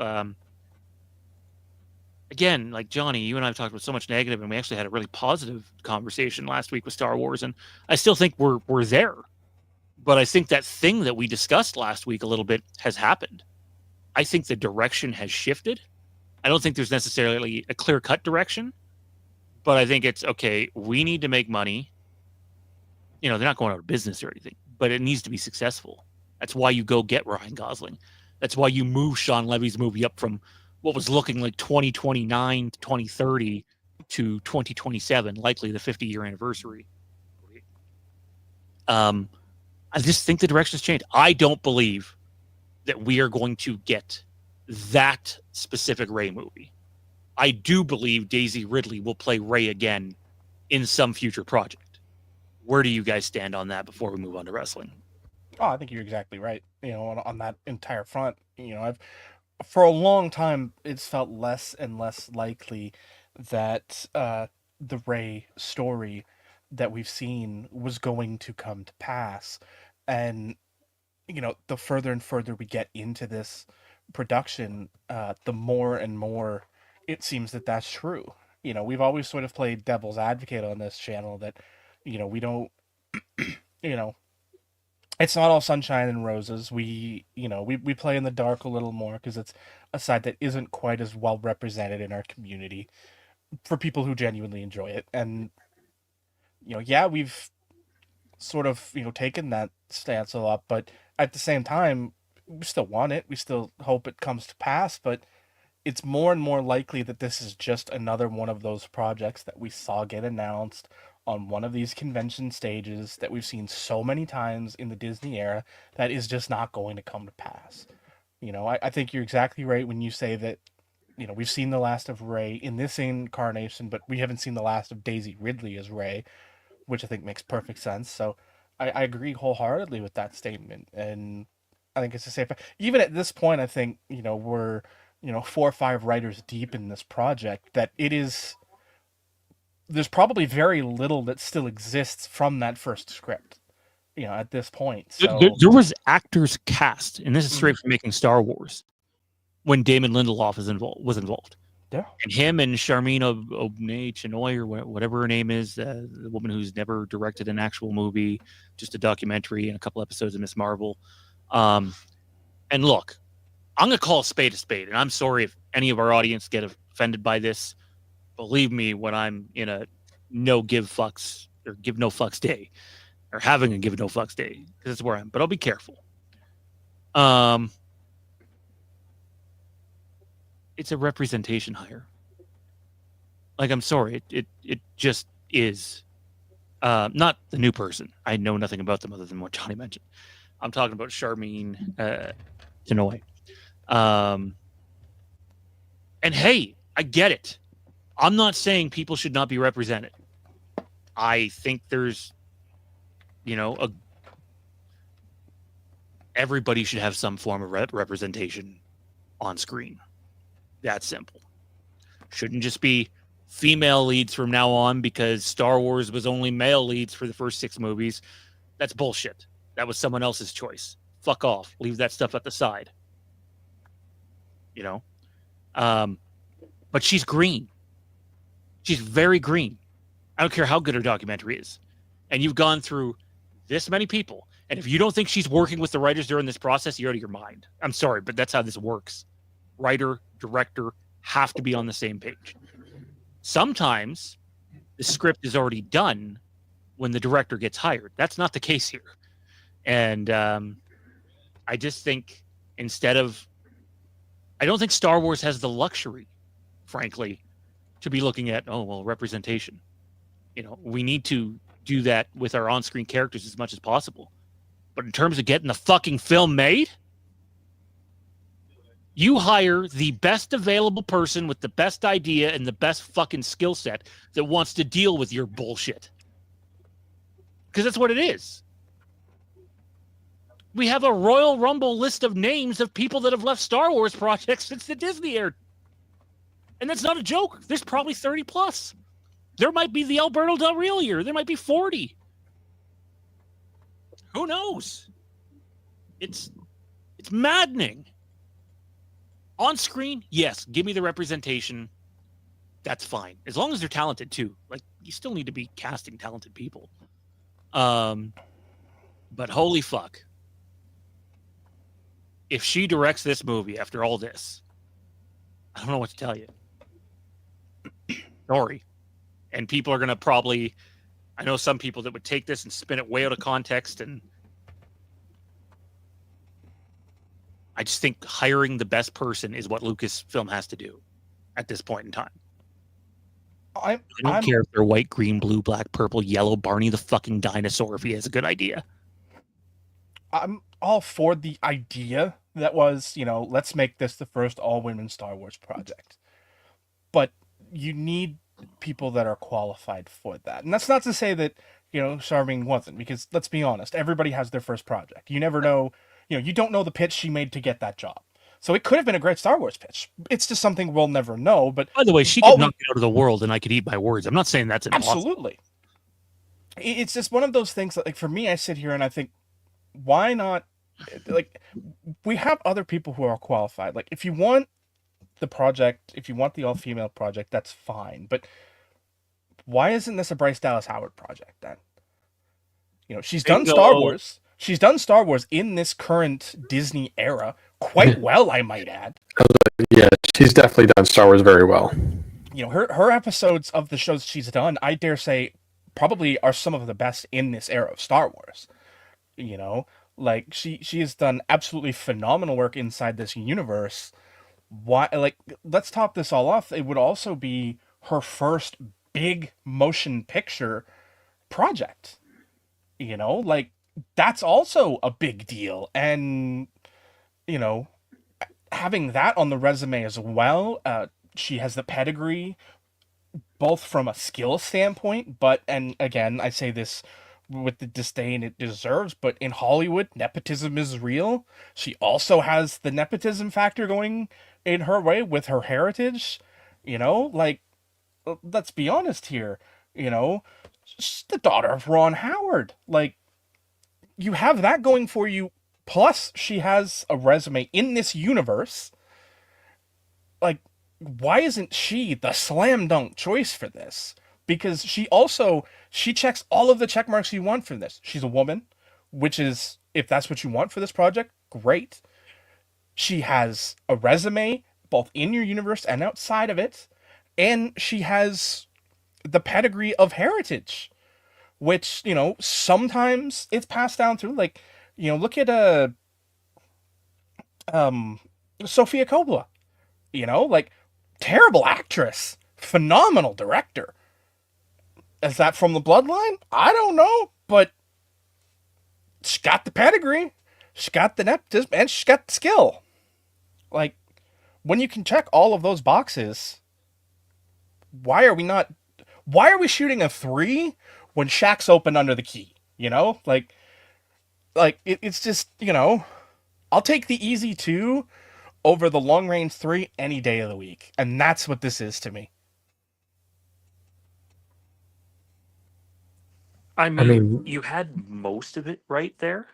again, like Johnny, you and I have talked about so much negative, and we actually had a really positive conversation last week with Star Wars. And I still think we're there. But I think that thing that we discussed last week a little bit has happened. I think the direction has shifted. I don't think there's necessarily a clear-cut direction, but I think it's, okay, we need to make money. They're not going out of business or anything, but it needs to be successful. That's why you go get Ryan Gosling. That's why you move Sean Levy's movie up from what was looking like 2029 to 2030 to 2027, likely the 50-year anniversary. I just think the direction has changed. I don't believe that we are going to get that specific Rey movie. I do believe Daisy Ridley will play Rey again in some future project. Where do you guys stand on that before we move on to wrestling? Oh, I think you're exactly right. On that entire front, I've for a long time it's felt less and less likely that the Rey story that we've seen was going to come to pass, and the further and further we get into this production, the more and more it seems that that's true. We've always sort of played devil's advocate on this channel that, we don't, you know, it's not all sunshine and roses. We play in the dark a little more because it's a side that isn't quite as well represented in our community for people who genuinely enjoy it. And, yeah, we've sort of, taken that stance a lot, but at the same time, we still want it. We still hope it comes to pass, but it's more and more likely that this is just another one of those projects that we saw get announced on one of these convention stages that we've seen so many times in the Disney era that is just not going to come to pass. I think you're exactly right when you say that, we've seen the last of Rey in this incarnation, but we haven't seen the last of Daisy Ridley as Rey, which I think makes perfect sense. So I agree wholeheartedly with that statement. And I think it's a safe, even at this point, I think, we're, 4 or 5 writers deep in this project that there's probably very little that still exists from that first script, at this point. So There was actors cast, and this is straight from making Star Wars, when Damon Lindelof was involved. Yeah. And him and Charmin Chenoy, or whatever her name is, the woman who's never directed an actual movie, just a documentary and a couple episodes of Miss Marvel. And look, I'm going to call a spade, and I'm sorry if any of our audience get offended by this. Believe me, when I'm in a give no fucks day, or having a give no fucks day, because that's where I am. But I'll be careful. It's a representation hire. Like, I'm sorry, it just is. Not the new person. I know nothing about them other than what Johnny mentioned. I'm talking about Charmin Chenoy. And hey, I get it. I'm not saying people should not be represented. I think there's, everybody should have some form of representation on screen. That's simple. Shouldn't just be female leads from now on because Star Wars was only male leads for the first 6 movies. That's bullshit. That was someone else's choice. Fuck off. Leave that stuff at the side. But she's green. She's very green. I don't care how good her documentary is. And you've gone through this many people. And if you don't think she's working with the writers during this process, you're out of your mind. I'm sorry, but that's how this works. Writer, director have to be on the same page. Sometimes the script is already done when the director gets hired. That's not the case here. And I just think I don't think Star Wars has the luxury, frankly, to be looking at, representation. We need to do that with our on-screen characters as much as possible. But in terms of getting the fucking film made, you hire the best available person with the best idea and the best fucking skill set that wants to deal with your bullshit. Because that's what it is. We have a Royal Rumble list of names of people that have left Star Wars projects since the Disney era. And that's not a joke. There's probably 30 plus. There might be the Alberto Del Rio year. There might be 40. Who knows? It's maddening. On screen, yes, give me the representation. That's fine. As long as they're talented too. Like, you still need to be casting talented people. But holy fuck. If she directs this movie after all this, I don't know what to tell you. Sorry. And people are going to probably, I know some people that would take this and spin it way out of context. And I just think hiring the best person is what Lucasfilm has to do at this point in time. I don't care if they're white, green, blue, black, purple, yellow, Barney the fucking dinosaur, if he has a good idea. I'm all for the idea that was, let's make this the first all-women Star Wars project. But you need people that are qualified for that. And that's not to say that, Charming wasn't, because let's be honest, everybody has their first project. You never know, you don't know the pitch she made to get that job. So it could have been a great Star Wars pitch. It's just something we'll never know. But by the way, she could knock it out of the world, and I could eat my words. I'm not saying that's impossible. Absolutely. It's just one of those things that, like, for me, I sit here and I think, why not? Like, we have other people who are qualified. Like, if you want the project, if you want the all-female project, that's fine. But why isn't this a Bryce Dallas Howard project then? She's done Star Wars. She's done Star Wars in this current Disney era quite well, I might add. Yeah, she's definitely done Star Wars very well. Her episodes of the shows she's done, I dare say, probably are some of the best in this era of Star Wars. Like, she has done absolutely phenomenal work inside this universe. Why? Like, let's top this all off. It would also be her first big motion picture project. Like, that's also a big deal. And, having that on the resume as well, she has the pedigree, both from a skill standpoint, and again, I say this with the disdain it deserves, but in Hollywood, nepotism is real. She also has the nepotism factor going in her way with her heritage. Like, let's be honest here. She's the daughter of Ron Howard. Like, you have that going for you. Plus, she has a resume in this universe. Like, why isn't she the slam dunk choice for this? Because she checks all of the check marks you want for this. She's a woman, which is, if that's what you want for this project, great. She has a resume, both in your universe and outside of it. And she has the pedigree of heritage, which, sometimes it's passed down through. Like, look at Sofia Coppola. Like, terrible actress, phenomenal director. Is that from the bloodline? I don't know, but she's got the pedigree, she's got the nepotism, and she's got the skill. Like, when you can check all of those boxes, why are we shooting a 3 when Shaq's open under the key? It's just, I'll take the easy 2 over the long range 3 any day of the week. And that's what this is to me. I mean, you had most of it right there.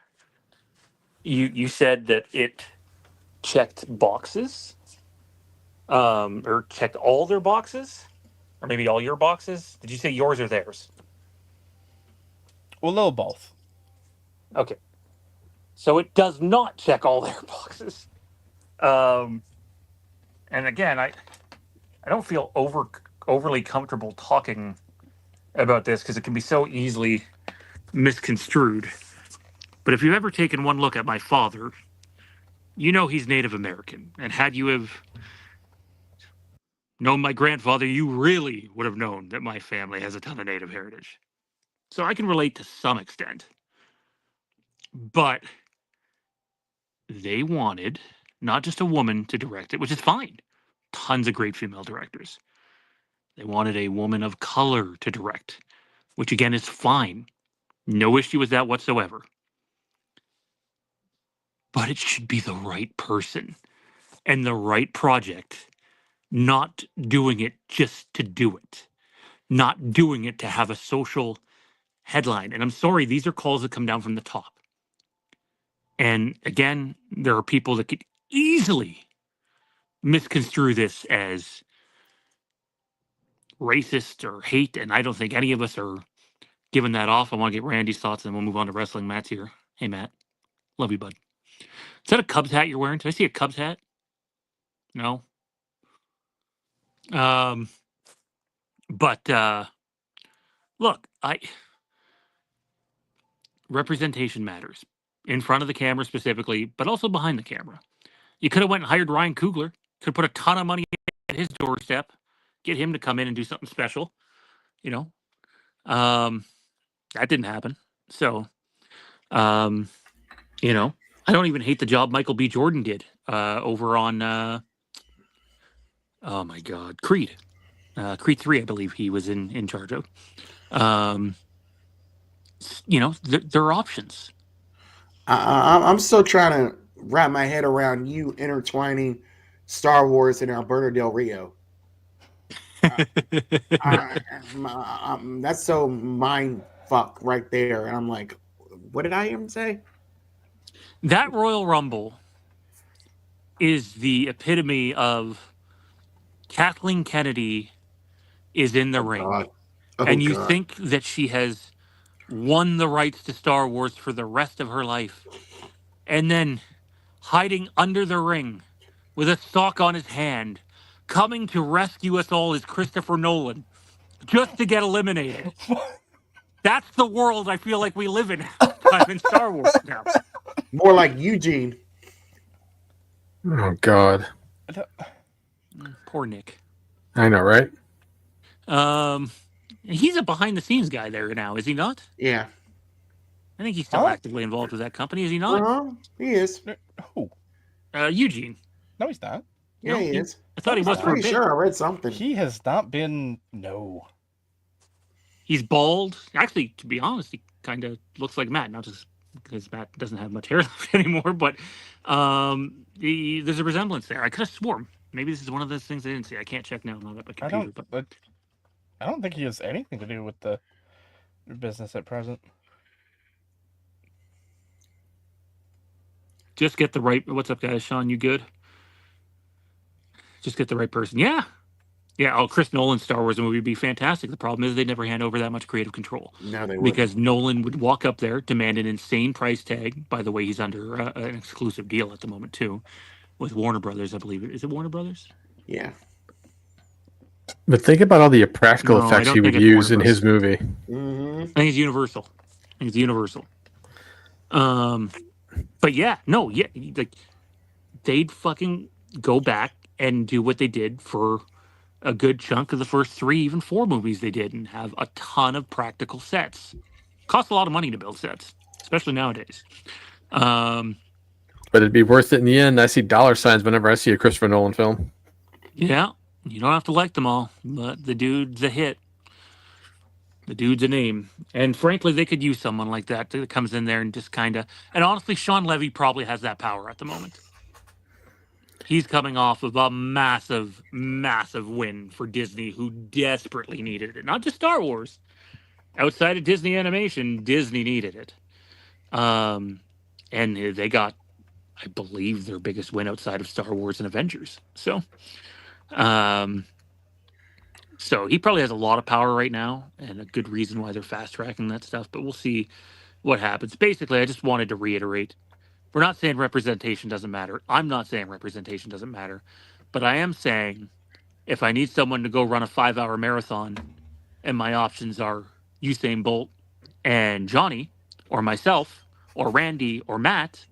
You said that it checked boxes, or checked all their boxes, or maybe all your boxes. Did you say yours or theirs? Well, a little both. Okay. So it does not check all their boxes. And again, I don't feel overly comfortable talking about this because it can be so easily misconstrued. But if you've ever taken one look at my father, you know he's Native American. And had you have known my grandfather, you really would have known that my family has a ton of Native heritage. So I can relate to some extent. But they wanted not just a woman to direct it, which is fine. Tons of great female directors. They wanted a woman of color to direct, which again is fine. No issue with that whatsoever. But it should be the right person and the right project, not doing it just to do it, not doing it to have a social headline. And I'm sorry, these are calls that come down from the top. And again, there are people that could easily misconstrue this as racist or hate, and I don't think any of us are giving that off. I want to get Randy's thoughts, and we'll move on to wrestling. Matt's here. Hey, Matt. Love you, bud. Is that a Cubs hat you're wearing? Did I see a Cubs hat? No. But look, representation matters in front of the camera specifically, but also behind the camera. You could have went and hired Ryan Coogler. Could have put a ton of money at his doorstep, get him to come in and do something special. That didn't happen. So, You know, I don't even hate the job Michael B. Jordan did over on, oh my God, Creed. Creed 3, I believe he was in charge of. You know, there are options. I'm still trying to wrap my head around you intertwining Star Wars and Alberto Del Rio. That's so mind fuck right there. And I'm like, what did I even say? That Royal Rumble is the epitome of Kathleen Kennedy is in the ring. God. Oh, And you God. think that she has won the rights to Star Wars for the rest of her life. And then hiding under the ring with a sock on his hand, coming to rescue us all is Christopher Nolan, just to get eliminated. That's the world I feel like we live in. I'm in Star Wars now. More like Eugene. Oh God. Poor Nick. I know, right? He's a behind the scenes guy there now, is he not? Yeah. I think he's still actively involved with that company, is he not? He is. Who? Eugene. No, he's not. Yeah, he is. I thought he was I'm for a pretty bit. sure I read something. He has not been. No. He's bald. Actually, to be honest, he kind of looks like Matt, not just because Matt doesn't have much hair left anymore, but there's a resemblance there. I could have sworn. Maybe this is one of those things I didn't see. I can't check now. I'm not at my computer. I don't think he has anything to do with the business at present. Just get the right. What's up, guys? Sean, you good? Just get the right person. Yeah. Yeah. Oh, Chris Nolan's Star Wars movie would be fantastic. The problem is they never hand over that much creative control. No, they wouldn't. Because Nolan would walk up there, demand an insane price tag. By the way, he's under an exclusive deal at the moment, too, with Warner Brothers, I believe. Is it Warner Brothers? Yeah. But think about all the practical effects he would use in his movie. Mm-hmm. I think it's Universal. But yeah, no, yeah, like they'd fucking go back and do what they did for a good chunk of the first 3, even 4 movies they did, and have a ton of practical sets. Costs a lot of money to build sets, especially nowadays. But it'd be worth it in the end. I see dollar signs whenever I see a Christopher Nolan film. Yeah, you don't have to like them all, but the dude's a hit. The dude's a name. And frankly, they could use someone like that comes in there and just kind of... And honestly, Sean Levy probably has that power at the moment. He's coming off of a massive, massive win for Disney, who desperately needed it. Not just Star Wars. Outside of Disney Animation, Disney needed it. And they got, I believe, their biggest win outside of Star Wars and Avengers. So he probably has a lot of power right now, and a good reason why they're fast-tracking that stuff. But we'll see what happens. Basically, I just wanted to reiterate, we're not saying representation doesn't matter. I'm not saying representation doesn't matter. But I am saying if I need someone to go run a 5-hour marathon and my options are Usain Bolt and Johnny, or myself, or Randy, or Matt,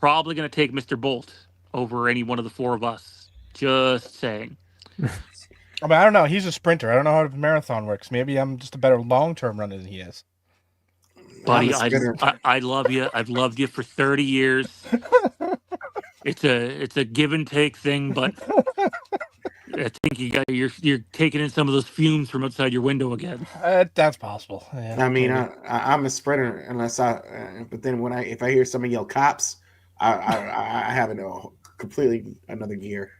probably going to take Mr. Bolt over any one of the 4 of us. Just saying. I mean, I don't know. He's a sprinter. I don't know how a marathon works. Maybe I'm just a better long-term runner than he is. Buddy, I love you. I've loved you for 30 years. It's a give and take thing, but I think you're taking in some of those fumes from outside your window again. That's possible. Yeah, I mean, I'm a sprinter unless but then if I hear someone yell cops, I have a completely another gear.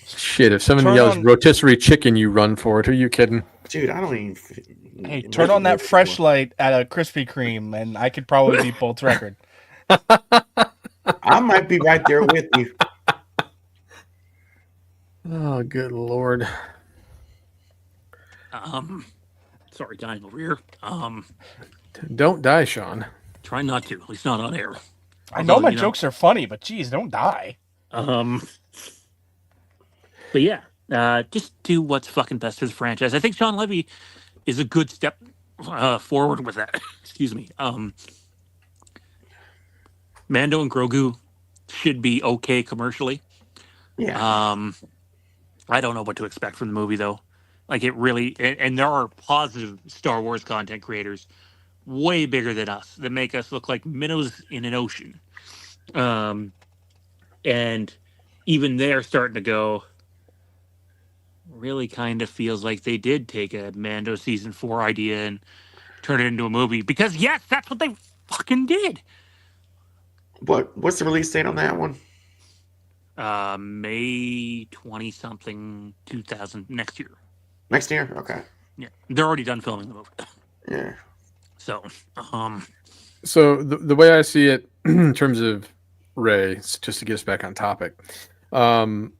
Shit, if somebody yells rotisserie chicken, you run for it. Who are you kidding? Dude, I don't even... Hey, turn on that fresh light at a Krispy Kreme, and I could probably beat Bolt's record. I might be right there with you. Oh, good Lord. Sorry, dying over here. Don't die, Sean. Try not to. At least not on air. I know my jokes are funny, but geez, don't die. But yeah, just do what's fucking best for the franchise. I think Sean Levy is a good step forward with that. Excuse me. Mando and Grogu should be okay commercially. Yeah. I don't know what to expect from the movie, though. Like, it really... And there are positive Star Wars content creators way bigger than us that make us look like minnows in an ocean. And even they're starting to go, really kind of feels like they did take a Mando season 4 idea and turn it into a movie. Because, yes, that's what they fucking did. What's the release date on that one? May 20-something, 2000, next year. Next year? Okay. Yeah. They're already done filming the movie. Yeah. So, So the way I see it in terms of Rey, just to get us back on topic, I'm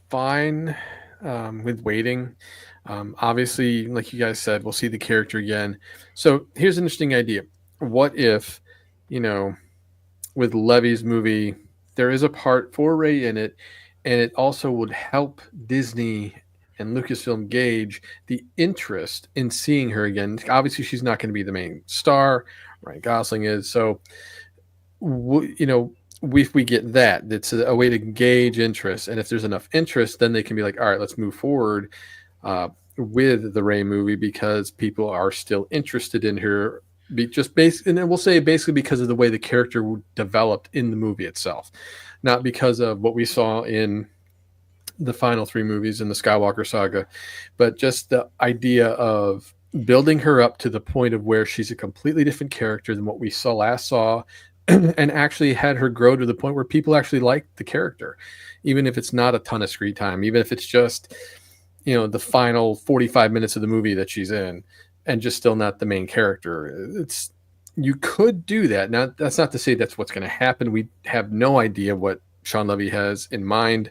fine with waiting. Obviously, like you guys said, we'll see the character again. So here's an interesting idea. What if, with Levy's movie, there is a part for Rey in it, and it also would help Disney and Lucasfilm gauge the interest in seeing her again. Obviously, she's not going to be the main star. Ryan Gosling is. So, if we get that, it's a way to gauge interest. And if there's enough interest, then they can be like, all right, let's move forward with the Rey movie because people are still interested in her. And then we'll say basically because of the way the character developed in the movie itself, not because of what we saw in the final 3 movies in the Skywalker saga, but just the idea of building her up to the point of where she's a completely different character than what we saw and actually had her grow to the point where people actually like the character, even if it's not a ton of screen time, even if it's just, the final 45 minutes of the movie that she's in and just still not the main character. You could do that. Now, that's not to say that's what's going to happen. We have no idea what Sean Levy has in mind.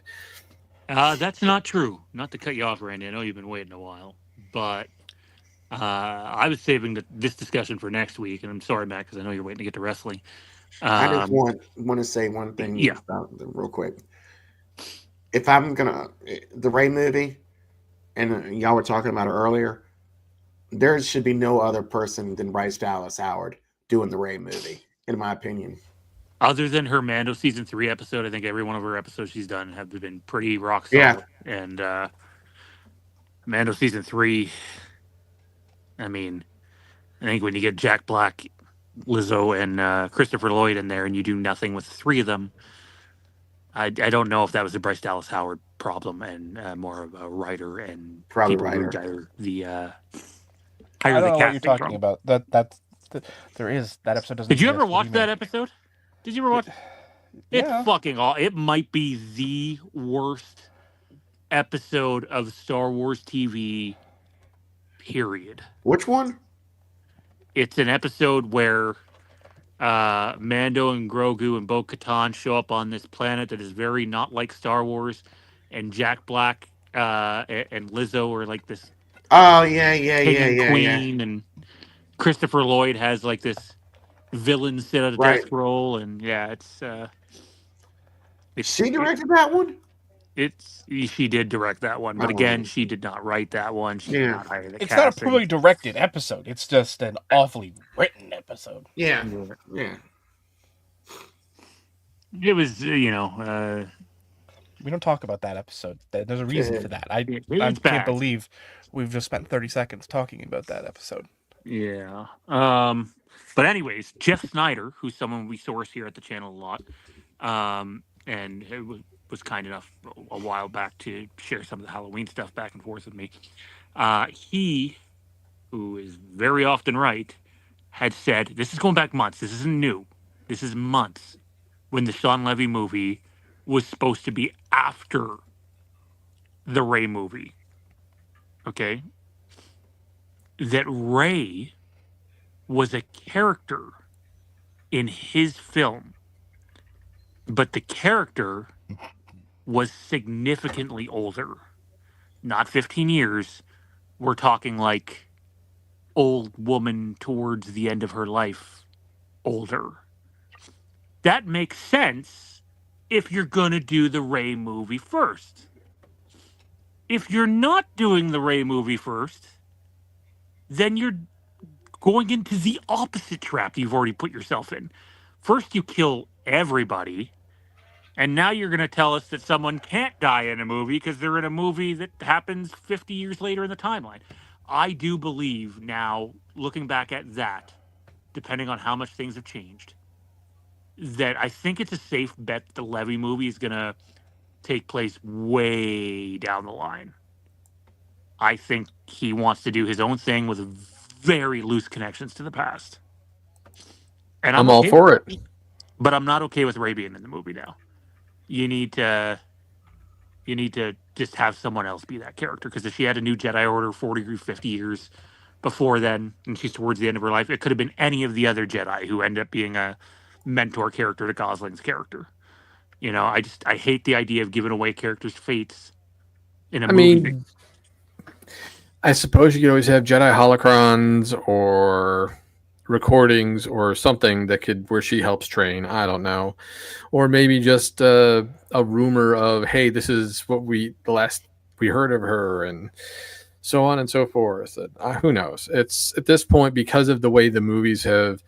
that's not true. Not to cut you off, Randy. I know you've been waiting a while, but I was saving this discussion for next week, and I'm sorry, Matt, because I know you're waiting to get to wrestling. I just want to say one thing about them real quick. If I'm the Rey movie, and y'all were talking about it earlier, there should be no other person than Bryce Dallas Howard doing the Rey movie, in my opinion. Other than her Mando season 3 episode, I think every one of her episodes she's done have been pretty rock solid. Yeah. And Mando season 3, I mean, I think when you get Jack Black, Lizzo, and Christopher Lloyd in there, and you do nothing with the 3 of them, I don't know if that was a Bryce Dallas Howard problem and more of a writer and Probably people who writer. hire the I don't know what you're casting talking from. about. There is that episode doesn't. Did you ever exist. What watch do you that mean? episode? Did you ever watch? It's Yeah. fucking all. It might be the worst episode of Star Wars TV. Period. Which one? It's an episode where Mando and Grogu and Bo-Katan show up on this planet that is very not like Star Wars, and Jack Black and Lizzo are like this Oh king and queen, and Christopher Lloyd has like this villain sit at a desk role, and it's she directed that one? She did direct that one, but again, she did not write that one. She did not hire the It's not a casting. poorly directed episode. It's just an awfully written episode. Yeah. It was, We don't talk about that episode. There's a reason for that. I it's can't bad. believe we've just spent 30 seconds talking about that episode. Yeah. But anyways, Jeff Snyder, who's someone we source here at the channel a lot, and it was kind enough a while back to share some of the Halloween stuff back and forth with me. He, who is very often right, had said, this is going back months. This isn't new. This is months, when the Sean Levy movie was supposed to be after the Rey movie. Okay? That Rey was a character in his film, but the character was significantly older. Not 15 years. We're talking like old woman towards the end of her life, older. That makes sense if you're going to do the Rey movie first. If you're not doing the Rey movie first, then you're going into the opposite trap you've already put yourself in. First, you kill everybody, and now you're going to tell us that someone can't die in a movie because they're in a movie that happens 50 years later in the timeline. I do believe now, looking back at that, depending on how much things have changed, that I think it's a safe bet that the Levy movie is going to take place way down the line. I think he wants to do his own thing with very loose connections to the past. And I'm all for it. But I'm not okay with Ray being in the movie now. You need to just have someone else be that character, because if she had a new Jedi Order 40 or 50 years before then, and she's towards the end of her life, it could have been any of the other Jedi who end up being a mentor character to Gosling's character. You know, I hate the idea of giving away characters' fates in a movie. Mean, I suppose you could always have Jedi holocrons or recordings or something that could, where she helps train. I don't know. Or maybe just a rumor of, hey, this is what the last we heard of her, and so on and so forth. Who knows? It's at this point, because of the way the movies have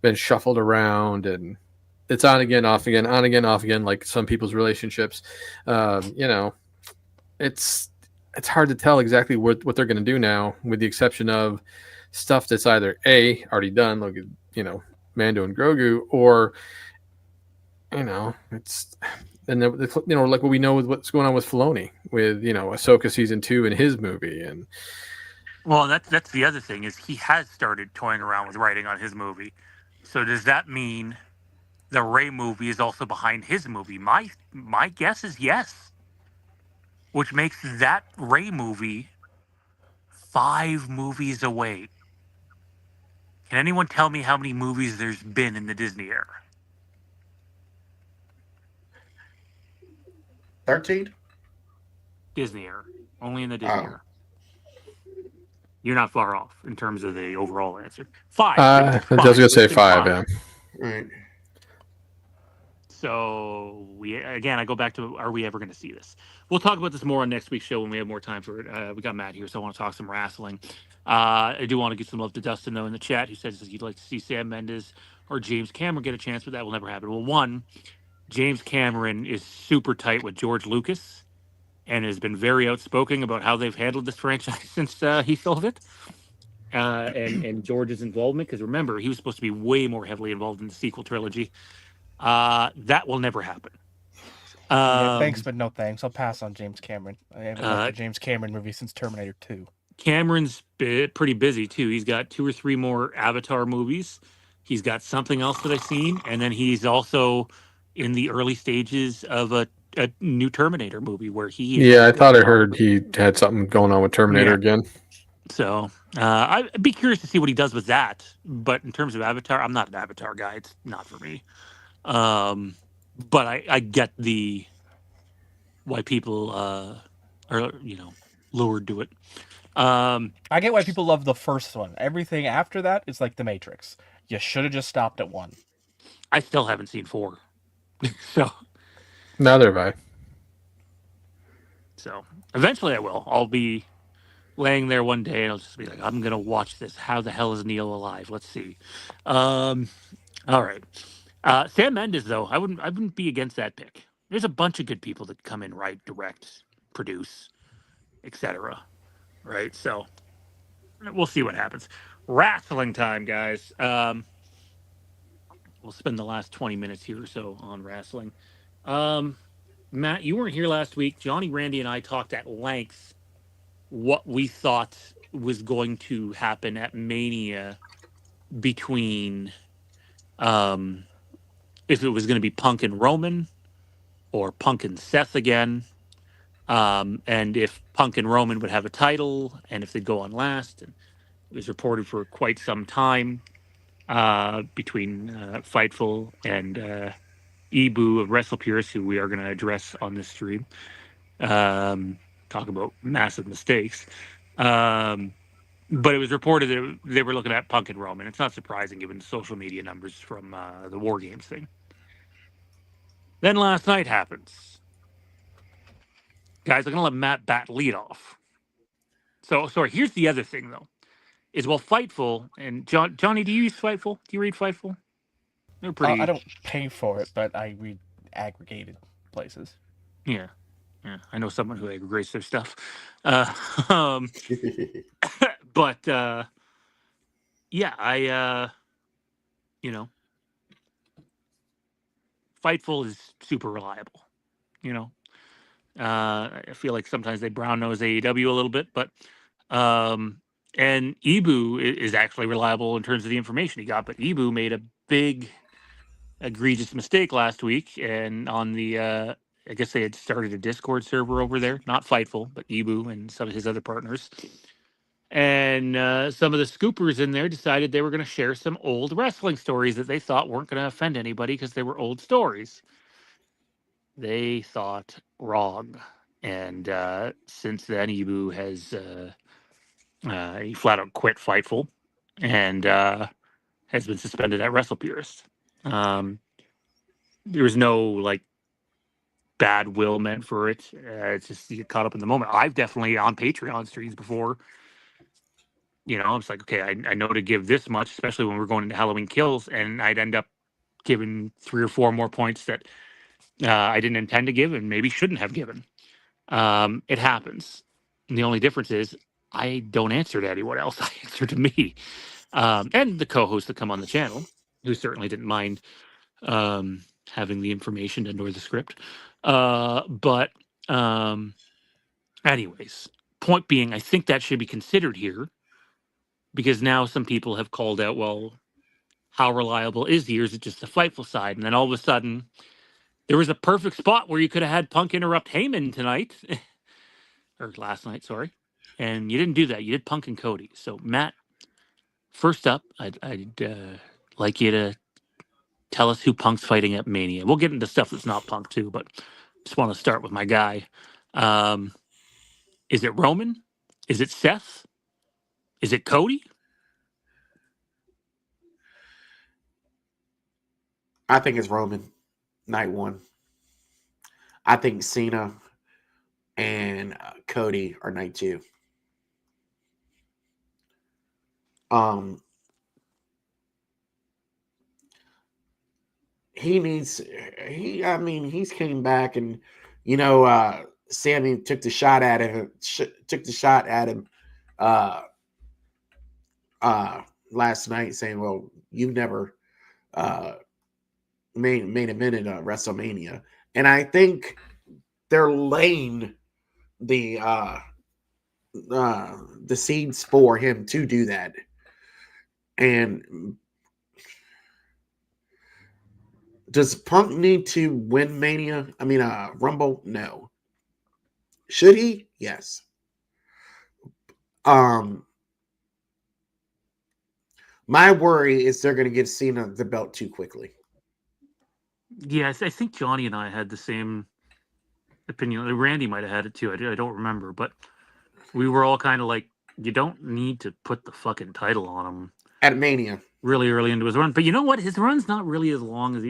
been shuffled around, and it's on again, off again, on again, off again, like some people's relationships. You know, it's hard to tell exactly what they're going to do now, with the exception of stuff that's either A, already done, like, you know, Mando and Grogu, or, you know, it's, and you know, like what we know with what's going on with Filoni, with, you know, Ahsoka season 2 and his movie. And well, that's the other thing, is he has started toying around with writing on his movie. So does that mean the Rey movie is also behind his movie? My guess is yes, which makes that Rey movie 5 movies away. Can anyone tell me how many movies there's been in the Disney era? 13? Disney era. Only in the Disney era. You're not far off in terms of the overall answer. 5. I was going to say 5, yeah. Right. So, I go back to, are we ever going to see this? We'll talk about this more on next week's show when we have more time for it. We got Matt here, so I want to talk some wrestling. I do want to give some love to Dustin, though, in the chat, who says he'd like to see Sam Mendes or James Cameron get a chance, but that will never happen. Well, one, James Cameron is super tight with George Lucas and has been very outspoken about how they've handled this franchise since he sold it. And George's involvement, because remember, he was supposed to be way more heavily involved in the sequel trilogy. That will never happen. Yeah, thanks, but no thanks. I'll pass on James Cameron. I haven't liked a James Cameron movie since Terminator 2. Cameron's pretty busy, too. He's got 2 or 3 more Avatar movies. He's got something else that I've seen. And then he's also in the early stages of a new Terminator movie where he... Yeah, I thought I heard he had something going on with Terminator again. So I'd be curious to see what he does with that. But in terms of Avatar, I'm not an Avatar guy. It's not for me. But I get why people are, lured to it. I get why people love the first one. Everything after that is like The Matrix. You should have just stopped at 1. I still haven't seen 4. So neither have I. So eventually I will. I'll be laying there one day and I'll just be like, I'm gonna watch this. How the hell is Neil alive? Let's see. All right. Sam Mendes, though, I wouldn't be against that pick. There's a bunch of good people that come in, write, direct, produce, etc. Right? So we'll see what happens. Wrestling time, guys. We'll spend the last 20 minutes here or so on wrestling. Matt, you weren't here last week. Johnny, Randy, and I talked at length what we thought was going to happen at Mania between... if it was going to be Punk and Roman or Punk and Seth again, and if Punk and Roman would have a title, and if they'd go on last. And it was reported for quite some time between Fightful and Ibu of WrestlePurist, who we are going to address on this stream. Talk about massive mistakes. But it was reported that they were looking at Punk and Roman. It's not surprising given the social media numbers from the War Games thing. Then last night happens. Guys, I'm going to let Matt Bat lead off. So, sorry, here's the other thing, though. Is, well, Fightful, and Johnny, do you use Fightful? Do you read Fightful? They're pretty... I don't pay for it, but I read aggregated places. Yeah. I know someone who aggregates their stuff. But, yeah, I you know, Fightful is super reliable. You know, I feel like sometimes they brown nose AEW a little bit, but and Ibu is actually reliable in terms of the information he got. But Ibu made a big, egregious mistake last week, and on the I guess they had started a Discord server over there, not Fightful, but Ibu and some of his other partners. And some of the scoopers in there decided they were going to share some old wrestling stories that they thought weren't going to offend anybody because they were old stories. They thought wrong. And since then, Ibu has he flat out quit Fightful and has been suspended at WrestlePurist. There was no like bad will meant for it. It's just you get caught up in the moment. I've definitely on Patreon streams before. You know, it's like, okay, I know to give this much, especially when we're going into Halloween Kills, and I'd end up giving 3 or 4 more points that I didn't intend to give and maybe shouldn't have given. It happens. And the only difference is I don't answer to anyone else. I answer to me. And the co-hosts that come on the channel, who certainly didn't mind having the information and or the script. But anyways, point being, I think that should be considered here because now some people have called out, well, how reliable is he, or is it just the Fightful side? And then all of a sudden, there was a perfect spot where you could have had Punk interrupt Heyman tonight, or last night, sorry. And you didn't do that. You did Punk and Cody. So, Matt, first up, I'd like you to tell us who Punk's fighting at Mania. We'll get into stuff that's not Punk, too, but just want to start with my guy. Is it Roman? Is it Seth? Is it Cody? I think it's Roman, night 1. I think Cena and Cody are night 2. He's came back and, Sammy took the shot at him, last night saying, well, you've never, main evented WrestleMania. And I think they're laying the seeds for him to do that. And does Punk need to win Mania? Rumble? No. Should he? Yes. My worry is they're going to give Cena the belt too quickly. Yes, I think Johnny and I had the same opinion. Randy might have had it too. I don't remember, but we were all kind of like, you don't need to put the fucking title on him at Mania really early into his run. But you know what? His run's not really as long as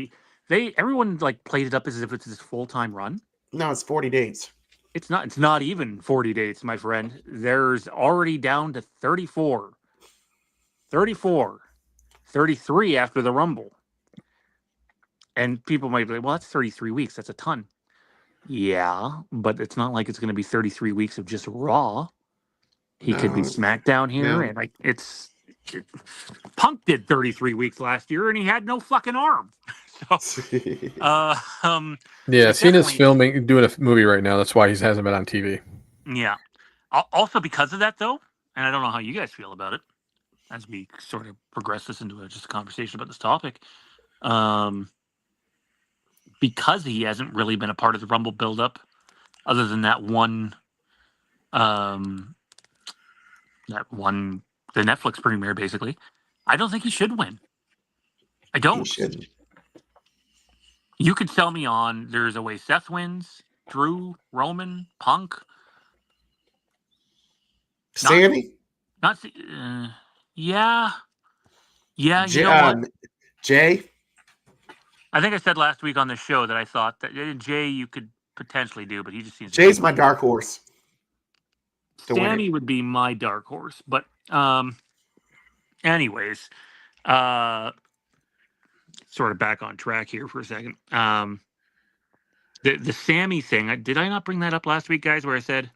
everyone like played it up as if it's his full-time run. No, it's 40 dates. It's not. It's not even 40 dates, my friend. There's already down to 34, 33 after the Rumble. And people might be like, well, that's 33 weeks. That's a ton. Yeah, but it's not like it's going to be 33 weeks of just Raw. He could be SmackDown here. And like Punk did 33 weeks last year, and he had no fucking arm. So, yeah, Cena's doing a movie right now. That's why he hasn't been on TV. Yeah. Also, because of that, though, and I don't know how you guys feel about it, as we sort of progress this into just a conversation about this topic, because he hasn't really been a part of the Rumble buildup, other than that one, the Netflix premiere, basically. I don't think he should win. I don't. He shouldn't. You could sell me on there's a way Seth wins, Drew, Roman, Punk. Sammy? Yeah. Yeah, you know what? Jay? I think I said last week on the show that I thought that Jay you could potentially do, but he just seems Jay's my dark horse. Sammy would be my dark horse. But anyways, sort of back on track here for a second. The Sammy thing, did I not bring that up last week, guys, where I said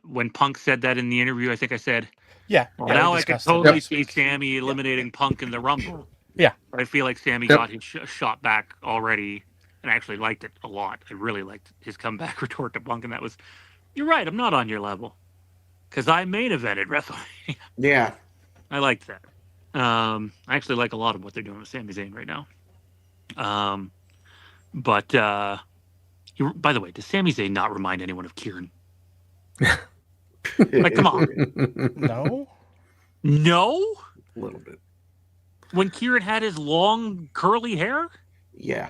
when Punk said that in the interview, I think I said, yeah, now I could totally see Sammy eliminating Punk in the Rumble. Yeah. I feel like Sammy Yep. got his shot back already, and I actually liked it a lot. I really liked his comeback retort to Punk, and that was, "You're right, I'm not on your level, because I main evented WrestleMania." Yeah. I liked that. I actually like a lot of what they're doing with Sami Zayn right now. But by the way, does Sami Zayn not remind anyone of Kieran? Like, come on. No? No? A little bit. When Kieran had his long, curly hair? Yeah.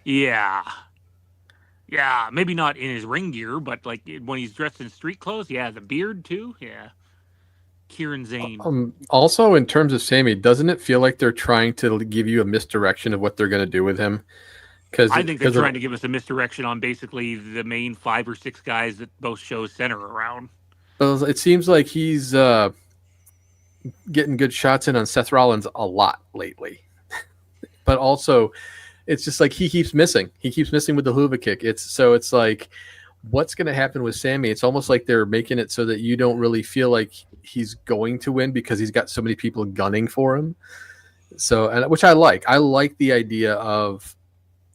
Yeah. Yeah, maybe not in his ring gear, but like when he's dressed in street clothes. Yeah, the beard too. Yeah. Kieran Zane. Also, in terms of Sammy, doesn't it feel like they're trying to give you a misdirection of what they're going to do with him? Because I think they're trying to give us a misdirection on basically the main 5 or 6 guys that both shows center around. It seems like he's getting good shots in on Seth Rollins a lot lately. But also, it's just like he keeps missing. He keeps missing with the Hoover kick. It's like, what's going to happen with Sammy? It's almost like they're making it so that you don't really feel like he's going to win because he's got so many people gunning for him. So, and which I like. I like the idea of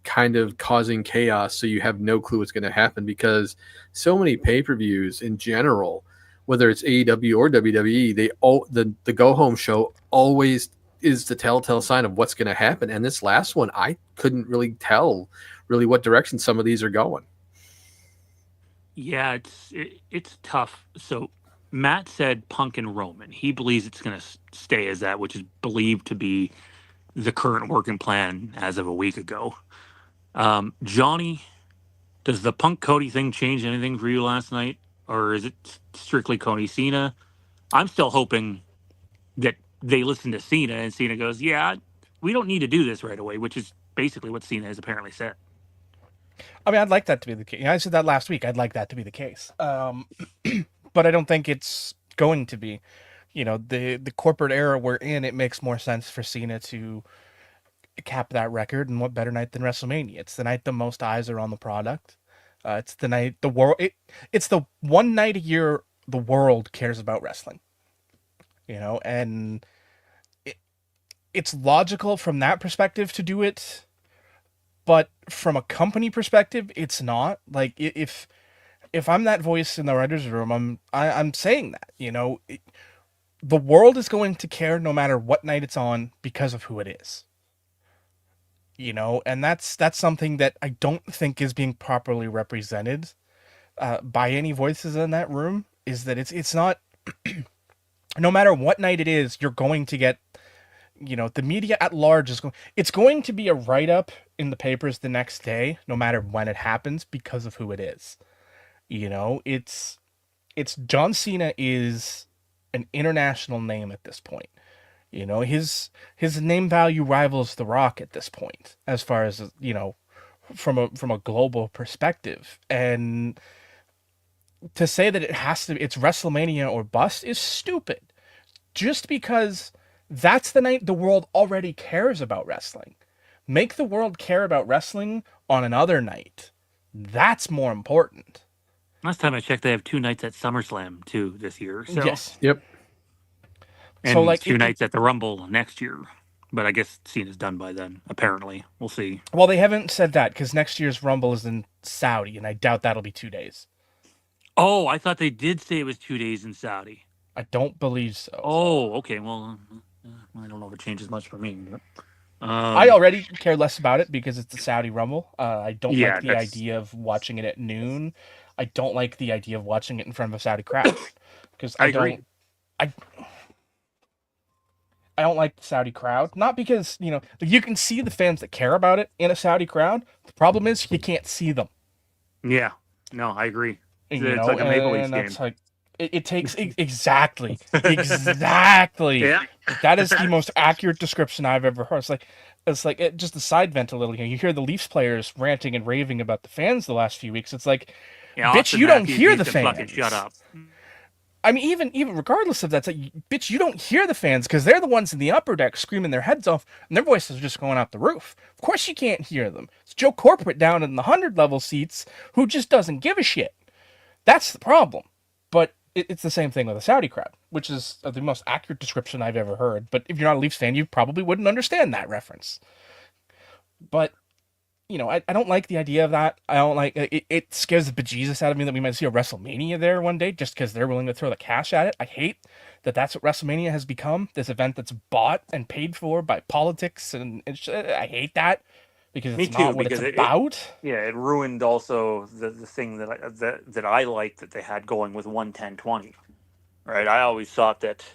kind of causing chaos so you have no clue what's going to happen, because so many pay-per-views in general, whether it's AEW or WWE, the go home show always is the telltale sign of what's going to happen. And this last one, I couldn't really tell really what direction some of these are going. Yeah, it's tough. So Matt said Punk and Roman. He believes it's going to stay as that, which is believed to be the current working plan as of a week ago. Johnny, does the Punk Cody thing change anything for you last night, or is it strictly Cody Cena? I'm still hoping that they listen to Cena and Cena goes, "Yeah, we don't need to do this right away," which is basically what Cena has apparently said. I mean, I'd like that to be the case. I said that last week. I'd like that to be the case. But I don't think it's going to be. You know, the corporate era we're in, it makes more sense for Cena to cap that record. And what better night than WrestleMania? It's the night the most eyes are on the product. It's the night the world. It's the one night a year the world cares about wrestling. You know, and it's logical from that perspective to do it. But from a company perspective, it's not. Like, if I'm that voice in the writers' room, I'm saying that, you know, the world is going to care no matter what night it's on because of who it is. You know, and that's something that I don't think is being properly represented by any voices in that room. Is that it's not. No matter what night it is, you're going to get. You know, the media at large it's going to be a write-up in the papers the next day, no matter when it happens, because of who it is. You know, it's John Cena is an international name at this point. You know, his name value rivals The Rock at this point, as far as, you know, from a global perspective. And to say that it's WrestleMania or bust is stupid. Just because that's the night the world already cares about wrestling. Make the world care about wrestling on another night. That's more important. Last time I checked, they have 2 nights at SummerSlam too this year. So. Yes. Yep. And so, like, 2 nights at the Rumble next year. But I guess Cena's done by then, apparently. We'll see. Well, they haven't said that because next year's Rumble is in Saudi, and I doubt that'll be 2 days. Oh, I thought they did say it was 2 days in Saudi. I don't believe so. Oh, okay. Well, I don't know if it changes much for me. But, I already care less about it because it's the Saudi Rumble. I don't like the that's- idea of watching it at noon. I don't like the idea of watching it in front of a Saudi crowd because I agree. I don't like the Saudi crowd. Not because, you know, you can see the fans that care about it in a Saudi crowd. The problem is you can't see them. Yeah. No, I agree. It's like a Maple Leafs game. That's like, it takes exactly. Yeah. That is the most accurate description I've ever heard. It's like just a side vent a little. You hear the Leafs players ranting and raving about the fans the last few weeks. It's like, Yeah, bitch, Austin you don't Matthews hear needs the to fans. Fucking shut up. I mean, even regardless of that, it's like, bitch, you don't hear the fans because they're the ones in the upper deck screaming their heads off, and their voices are just going out the roof. Of course you can't hear them. It's Joe Corporate down in the 100 level seats who just doesn't give a shit. That's the problem. But it's the same thing with a Saudi crowd, which is the most accurate description I've ever heard. But if you're not a Leafs fan, you probably wouldn't understand that reference. But I don't like the idea of that. I don't like it. It scares the bejesus out of me that we might see a WrestleMania there one day just because they're willing to throw the cash at it. I hate that that's what WrestleMania has become. This event that's bought and paid for by politics, and I hate that because Me it's too, not what because it's about. it ruined also the thing that I liked that they had going with 110-20. Right? I always thought that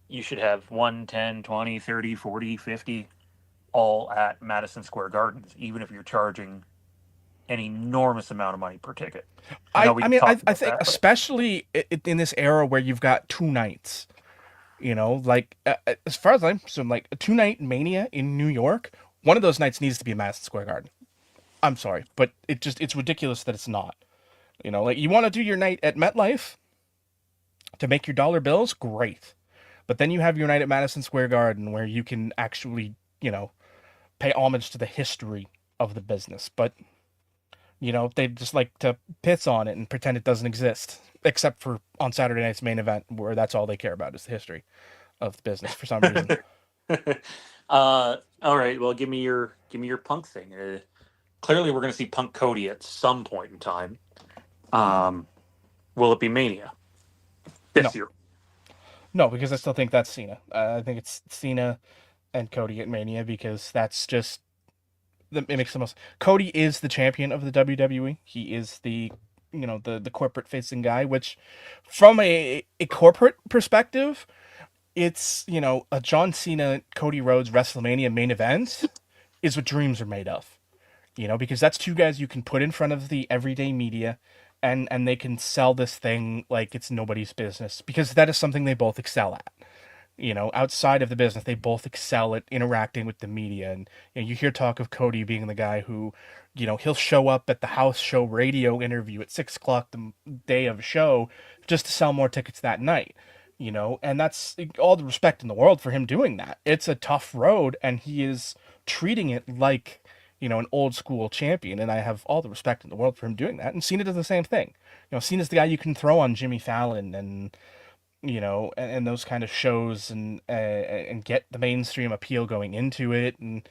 you should have 110, 20, 30, 40, 50 all at Madison Square Gardens, even if you're charging an enormous amount of money per ticket. I think especially in this era where you've got 2 nights, like as far as I'm concerned, like a 2-night Mania in New York, one of those nights needs to be Madison Square Garden. I'm sorry, but it's ridiculous that it's not. Like you want to do your night at MetLife to make your dollar bills, great. But then you have your night at Madison Square Garden where you can actually, pay homage to the history of the business. But, they just like to piss on it and pretend it doesn't exist, except for on Saturday night's main event where that's all they care about is the history of the business for some reason. All right. Well, give me your Punk thing. Clearly, we're going to see Punk Cody at some point in time. Will it be Mania this year? No, because I still think that's Cena. I think it's Cena and Cody at Mania because that's just it makes the most. Cody is the champion of the WWE. He is the the corporate facing guy, which from a corporate perspective, it's a John Cena Cody Rhodes WrestleMania main event is what dreams are made of. Because that's two guys you can put in front of the everyday media and they can sell this thing like it's nobody's business because that is something they both excel at. Outside of the business, they both excel at interacting with the media. And you hear talk of Cody being the guy who, he'll show up at the house show radio interview at 6:00 the day of a show just to sell more tickets that night. And that's all the respect in the world for him doing that. It's a tough road, and he is treating it like, an old school champion. And I have all the respect in the world for him doing that. And Cena does the same thing. Cena's the guy you can throw on Jimmy Fallon and and those kind of shows and get the mainstream appeal going into it. And,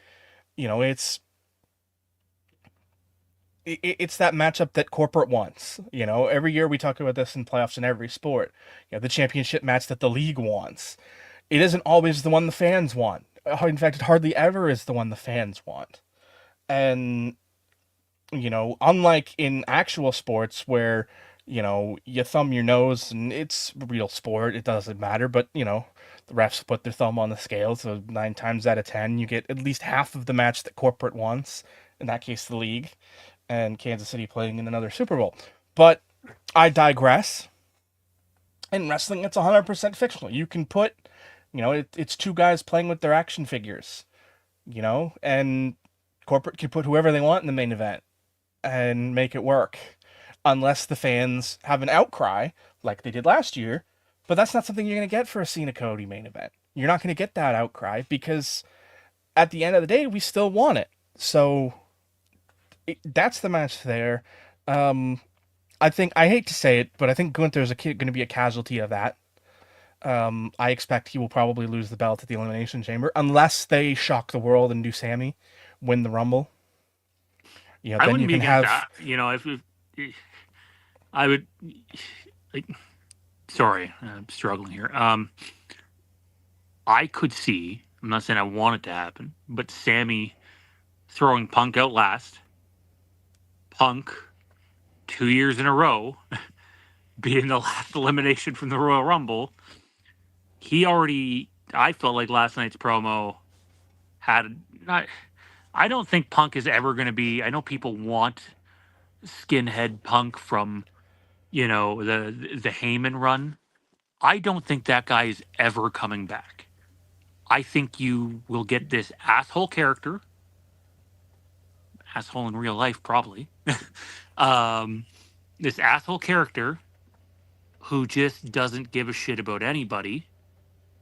it's that matchup that corporate wants. Every year we talk about this in playoffs in every sport. The championship match that the league wants. It isn't always the one the fans want. In fact, it hardly ever is the one the fans want. And, unlike in actual sports where, you thumb your nose and it's real sport, it doesn't matter. But, the refs put their thumb on the scale. So 9 times out of 10, you get at least half of the match that corporate wants. In that case, the league and Kansas City playing in another Super Bowl. But I digress. In wrestling, it's 100% fictional. You can put, it's two guys playing with their action figures, and corporate can put whoever they want in the main event and make it work. Unless the fans have an outcry like they did last year. But that's not something you're going to get for a Cena Cody main event. You're not going to get that outcry because at the end of the day, we still want it. So that's the match there. I hate to say it, but I think Gunther's going to be a casualty of that. I expect he will probably lose the belt at the Elimination Chamber unless they shock the world and do Sammy win the Rumble. I then wouldn't you be can against have. that. I would. Sorry, I'm struggling here. I could see. I'm not saying I want it to happen, but Sammy throwing Punk out last. Punk 2 years in a row being the last elimination from the Royal Rumble. I felt like last night's promo had not. I don't think Punk is ever going to be. I know people want skinhead Punk from, the Heyman run. I don't think that guy is ever coming back. I think you will get this asshole character. Asshole in real life, probably. This asshole character who just doesn't give a shit about anybody.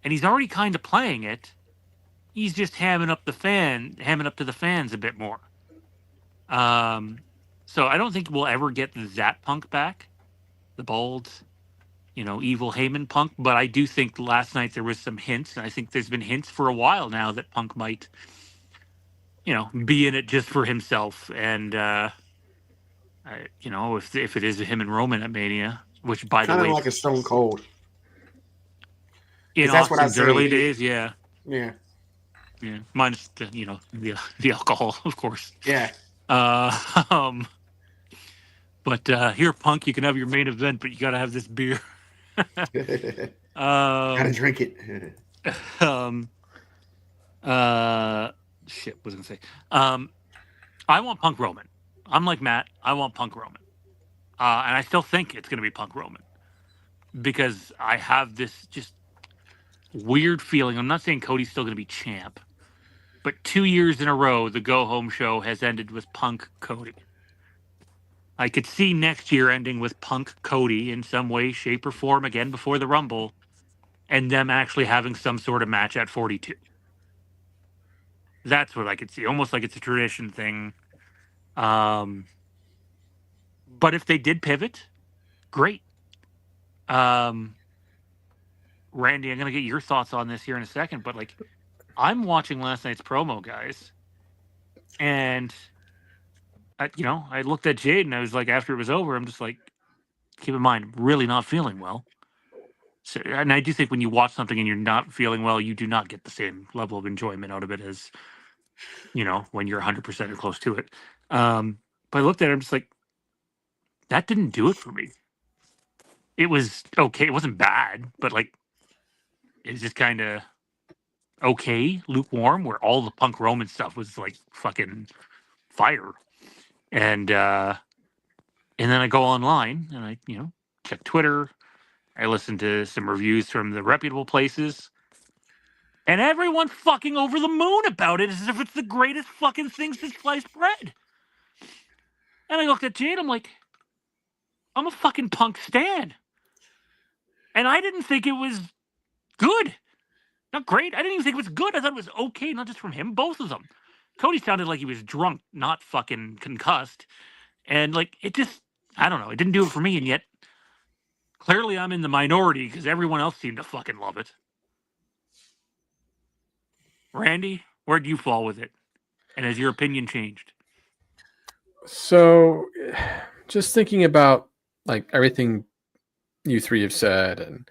And he's already kind of playing it. He's just hamming up to the fans a bit more. So I don't think we'll ever get that Punk back. The bold, evil Heyman Punk. But I do think last night there was some hints, and I think there's been hints for a while now that Punk might, be in it just for himself. And if it is him and Roman at Mania, which by the Kind of way, like a Stone Cold. in 'Cause that's what I Austin's say. early days, yeah, minus the alcohol, of course. Yeah. But here, Punk, you can have your main event, but you got to have this beer. Gotta drink it. Shit, what was I gonna say? I want Punk Roman. I'm like Matt. I want Punk Roman, and I still think it's gonna be Punk Roman because I have this just weird feeling. I'm not saying Cody's still gonna be champ, but 2 years in a row, the Go Home show has ended with Punk Cody. I could see next year ending with Punk Cody in some way, shape, or form again before the Rumble, and them actually having some sort of match at 42. That's what I could see, almost like it's a tradition thing. But if they did pivot, great. Randy, I'm gonna get your thoughts on this here in a second, but I'm watching last night's promo, guys, and I looked at Jade and I was like, after it was over, I'm just like, keep in mind, I'm really not feeling well. So, and I do think when you watch something and you're not feeling well, you do not get the same level of enjoyment out of it as, when you're 100% or close to it. But I looked at it, I'm just like, that didn't do it for me. It was okay. It wasn't bad, but it's just kind of okay, lukewarm, where all the Punk Roman stuff was like fucking fire. And then I go online and I, check Twitter. I listen to some reviews from the reputable places. And everyone's fucking over the moon about it as if it's the greatest fucking thing since sliced bread. And I looked at Jade, I'm like, I'm a fucking Punk stan. And I didn't think it was good. Not great. I didn't even think it was good. I thought it was okay, not just from him, both of them. Cody sounded like he was drunk, not fucking concussed. And it just, I don't know, it didn't do it for me. And yet, clearly I'm in the minority because everyone else seemed to fucking love it. Randy, where do you fall with it? And has your opinion changed? So, just thinking about everything you three have said and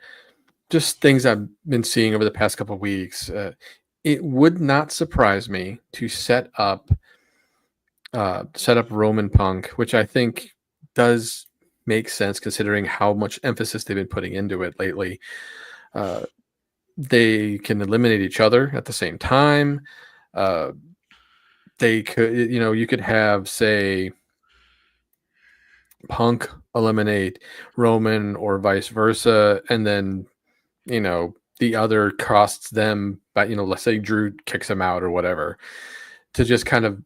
just things I've been seeing over the past couple of weeks, it would not surprise me to set up Roman Punk, which I think does make sense considering how much emphasis they've been putting into it lately. They can eliminate each other at the same time. They could, you could have, say, Punk eliminate Roman or vice versa, and then the other costs them, but let's say Drew kicks him out or whatever, to just kind of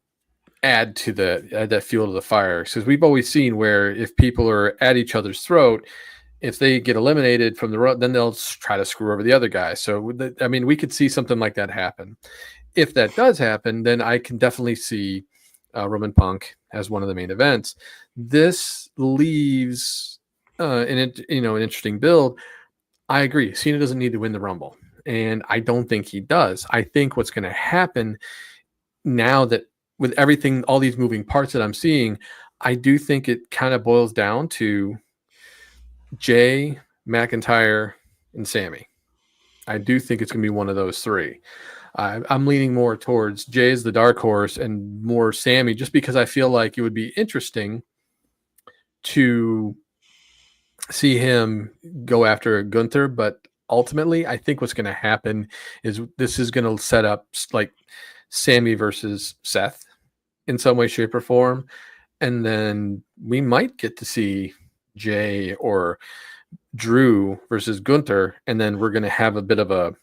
add to that fuel to the fire. Because we've always seen where if people are at each other's throat, if they get eliminated from the road, then they'll try to screw over the other guy. So we could see something like that happen. If that does happen, then I can definitely see Roman Punk as one of the main events. This leaves an interesting build. I agree. Cena doesn't need to win the Rumble, and I don't think he does. I think what's going to happen now that with everything, all these moving parts that I'm seeing, I do think it kind of boils down to Jay, McIntyre, and Sammy. I do think it's going to be one of those three. I'm leaning more towards Jay as the dark horse and more Sammy, just because I feel like it would be interesting to see him go after Gunther. But ultimately, I think what's going to happen is this is going to set up Sammy versus Seth in some way, shape, or form. And then we might get to see Jay or Drew versus Gunther. And then we're going to have a bit of a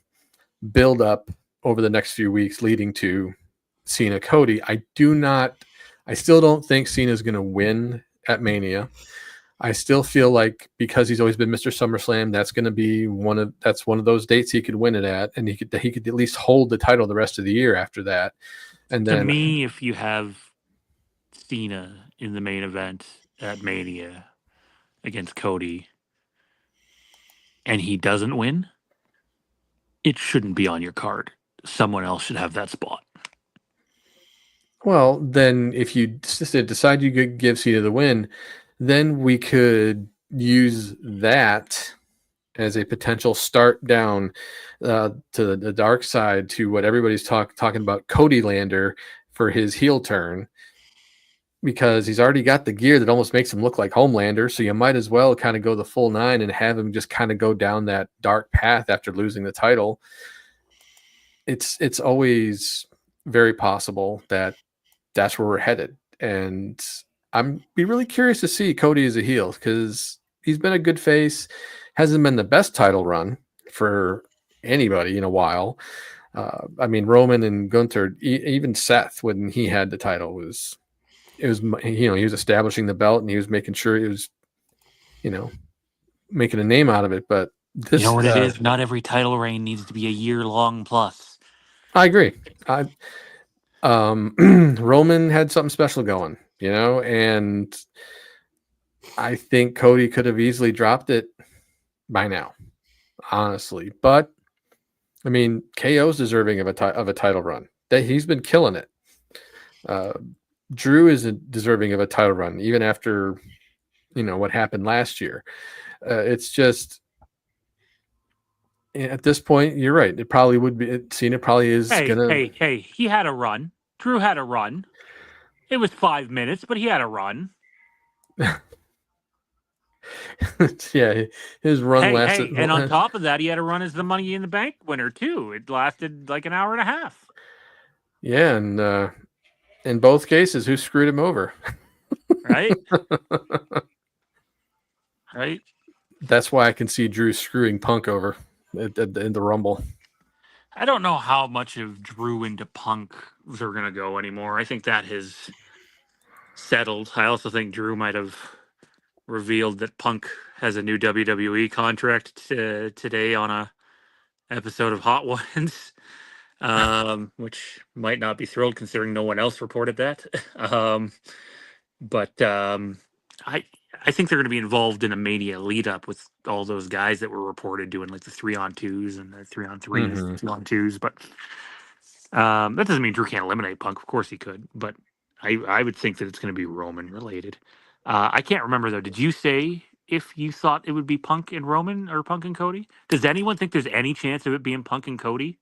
build up over the next few weeks leading to Cena Cody. I still don't think Cena's going to win at Mania. I still feel like because he's always been Mr. SummerSlam, that's going to be one of those dates he could win it at, and he could at least hold the title the rest of the year after that. And then, to me, if you have Cena in the main event at Mania against Cody, and he doesn't win, it shouldn't be on your card. Someone else should have that spot. Well, then if you decide you could give Cena the win, then we could use that as a potential start down to the dark side to what everybody's talking about, Cody Lander for his heel turn, because he's already got the gear that almost makes him look like Homelander. So you might as well kind of go the full 9 and have him just kind of go down that dark path after losing the title. It's always very possible that that's where we're headed. And I'm be really curious to see Cody as a heel, because he's been a good face, hasn't been the best title run for anybody in a while. I mean, Roman and Gunther, even Seth, when he had the title, he was establishing the belt and he was making sure he was, making a name out of it. But this, you know what it is? Not every title reign needs to be a year long plus. I agree. Roman had something special going, and I think Cody could have easily dropped it by now, honestly. But I mean, KO's deserving of a title run. That he's been killing it. Drew is deserving of a title run, even after what happened last year. It's just at this point, you're right. It probably would be. Cena probably is gonna. Hey! He had a run. Drew had a run. It was 5 minutes, but he had a run. Yeah, his run lasted. And on top of that, he had a run as the Money in the Bank winner too. It lasted like an hour and a half. Yeah, and in both cases, who screwed him over? Right. Right. That's why I can see Drew screwing Punk over in the Rumble. I don't know how much of Drew into Punk they're going to go anymore. I think that has settled. I also think Drew might have revealed that Punk has a new WWE contract today on a episode of Hot Ones, which might not be thrilled considering no one else reported that. But I think they're going to be involved in a Mania lead up with all those guys that were reported doing like the 3-on-2s and the 3-on-3s, 2-on-2s. But that doesn't mean Drew can't eliminate Punk. Of course he could. But I would think that it's going to be Roman related. I can't remember though. Did you say if you thought it would be Punk and Roman or Punk and Cody? Does anyone think there's any chance of it being Punk and Cody?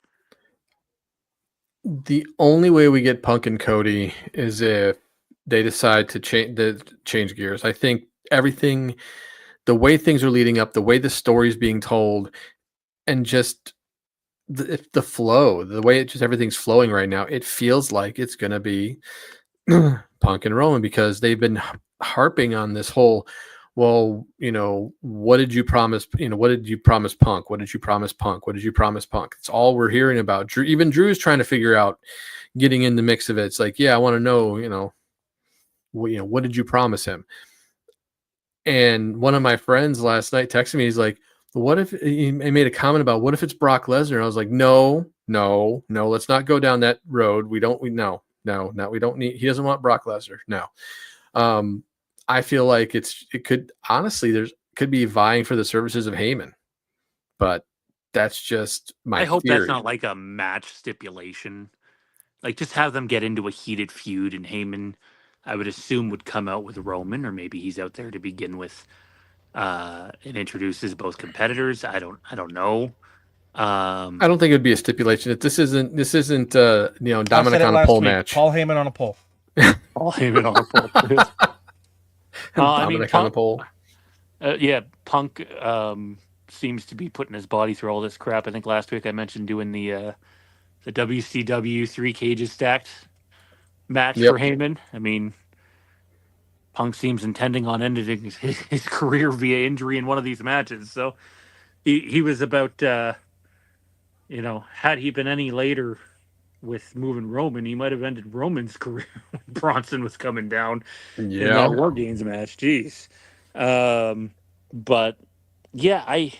The only way we get Punk and Cody is if they decide to change gears. I think everything, the way things are leading up, the way the story is being told, and just the flow, the way everything's flowing right now, it feels like it's going to be Punk and Roman, because they've been harping on this whole, well, what did you promise? What did you promise Punk? What did you promise Punk? What did you promise Punk? It's all we're hearing about. Drew, even Drew's trying to figure out getting in the mix of it. It's like, yeah, I want to know, what did you promise him? And one of my friends last night texted me. He's like, what if he made a comment about, what if it's Brock Lesnar? And I was like, no, let's not go down that road. We don't need, he doesn't want Brock Lesnar. No. I feel like it could, honestly, could be vying for the services of Heyman, but that's just my I hope theory. That's not like a match stipulation. Like, just have them get into a heated feud, and Heyman, I would assume, would come out with Roman, or maybe he's out there to begin with, and introduces both competitors. I don't know. I don't think it would be a stipulation. This isn't Dominic on a pole match. Paul Heyman on a pole. Paul Heyman on a pole. Dominic on a pole. Yeah, Punk seems to be putting his body through all this crap. I think last week I mentioned doing the WCW 3 cages stacked match for Heyman. I mean, Punk seems intending on ending his career via injury in one of these matches. So he was about, had he been any later with moving Roman, he might have ended Roman's career when Bronson was coming down in that War Games match. Jeez. But yeah, I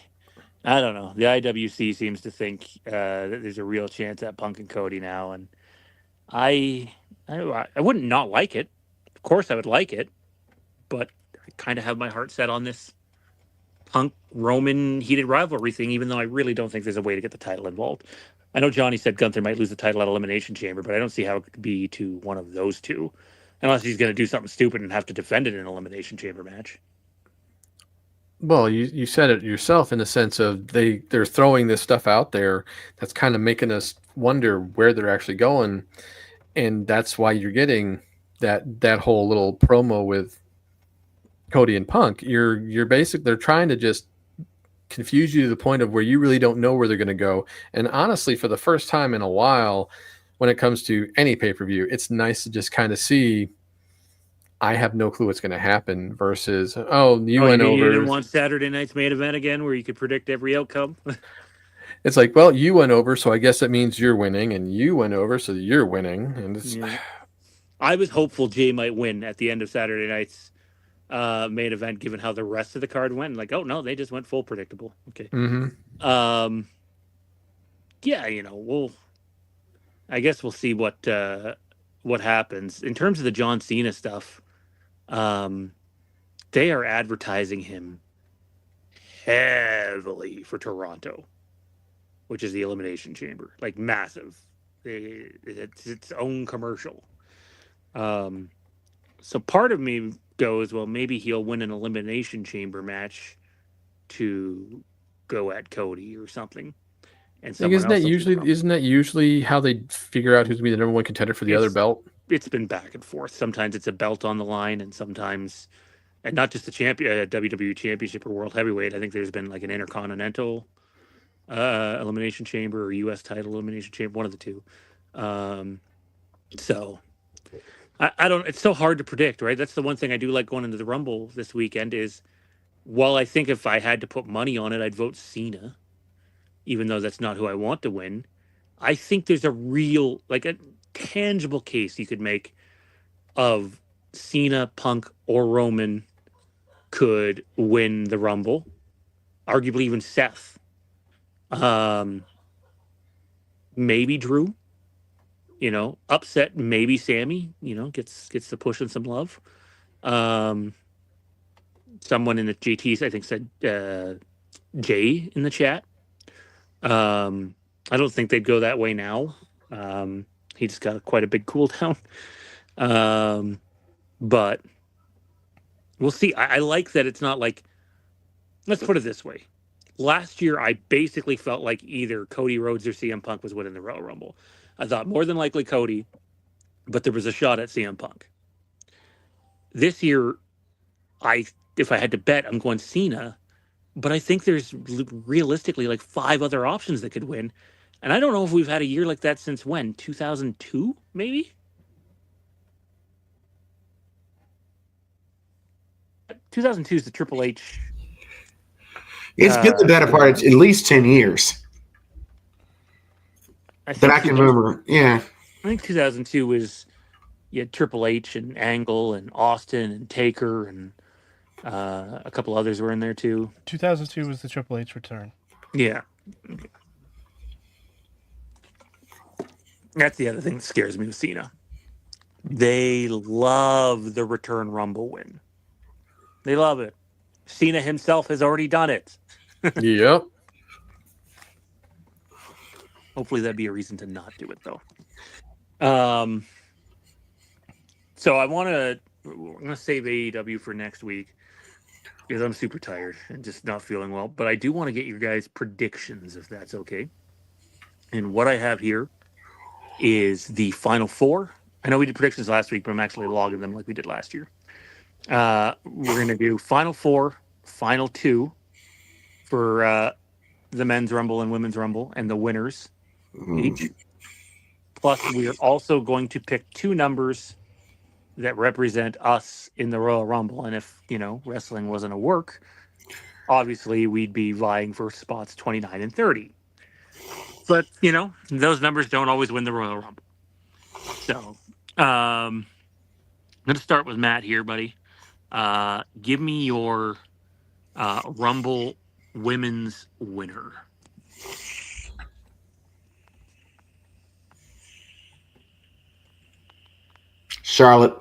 don't know. The IWC seems to think that there's a real chance at Punk and Cody now, and I wouldn't not like it. Of course, I would like it, but I kind of have my heart set on this. Punk Roman heated rivalry thing, even though I really don't think there's a way to get the title involved. I know Johnny said Gunther might lose the title at Elimination Chamber, but I don't see how it could be to one of those two, unless he's going to do something stupid and have to defend it in an Elimination Chamber match. Well, you said it yourself in the sense of they're throwing this stuff out there that's kind of making us wonder where they're actually going, and that's why you're getting that whole little promo with Cody and Punk. You're they're trying to just confuse you to the point of where you really don't know where they're going to go. And honestly, for the first time in a while, when it comes to any pay-per-view, it's nice to just kind of see, I have no clue what's going to happen versus, went over. You didn't want Saturday night's main event again where you could predict every outcome? It's like, well, you went over, so I guess that means you're winning, and you went over, so you're winning. And it's... Yeah. I was hopeful Jay might win at the end of Saturday night's main event, given how the rest of the card went. Like, oh no, they just went full predictable. Okay. Mm-hmm. Yeah, I guess we'll see what happens in terms of the John Cena stuff. They are advertising him heavily for Toronto, which is the Elimination Chamber, like massive. It's its own commercial. So part of me goes, well, maybe he'll win an Elimination Chamber match to go at Cody or something. And isn't that usually how they figure out who's going to be the number one contender for the other belt? It's been back and forth. Sometimes it's a belt on the line, and sometimes, and not just the WWE Championship or World Heavyweight. I think there's been like an Intercontinental Elimination Chamber or U.S. title Elimination Chamber, one of the two. So I don't. It's so hard to predict, right? That's the one thing I do like going into the Rumble this weekend is, while I think if I had to put money on it, I'd vote Cena, even though that's not who I want to win. I think there's a real, like a tangible case you could make of Cena, Punk, or Roman could win the Rumble. Arguably even Seth. Maybe Drew. Upset maybe Sammy, gets the push and some love. Someone in the GTs, I think, said Jay in the chat. I don't think they'd go that way now. He just got quite a big cooldown. But we'll see. I like that it's not like, let's put it this way. Last year, I basically felt like either Cody Rhodes or CM Punk was winning the Royal Rumble. I thought more than likely Cody, but there was a shot at CM Punk. This year, if I had to bet, I'm going Cena, but I think there's realistically like 5 other options that could win. And I don't know if we've had a year like that since when? 2002, maybe? 2002 is the Triple H. It's been the better part of at least 10 years. I can remember. Yeah. I think 2002 was Triple H and Angle and Austin and Taker and a couple others were in there too. 2002 was the Triple H return. Yeah. Okay. That's the other thing that scares me with Cena. They love the return Rumble win. They love it. Cena himself has already done it. Yep. Hopefully that'd be a reason to not do it, though. So I'm going to save AEW for next week because I'm super tired and just not feeling well. But I do want to get your guys' predictions, if that's okay. And what I have here is the final 4. I know we did predictions last week, but I'm actually logging them like we did last year. We're going to do final 4, final 2 for the men's Rumble and women's Rumble and the winners each. Plus, we are also going to pick 2 numbers that represent us in the Royal Rumble. And if, wrestling wasn't a work, obviously we'd be vying for spots 29 and 30. But, those numbers don't always win the Royal Rumble. So, I'm going to start with Matt here, buddy. Give me your Rumble women's winner. Charlotte.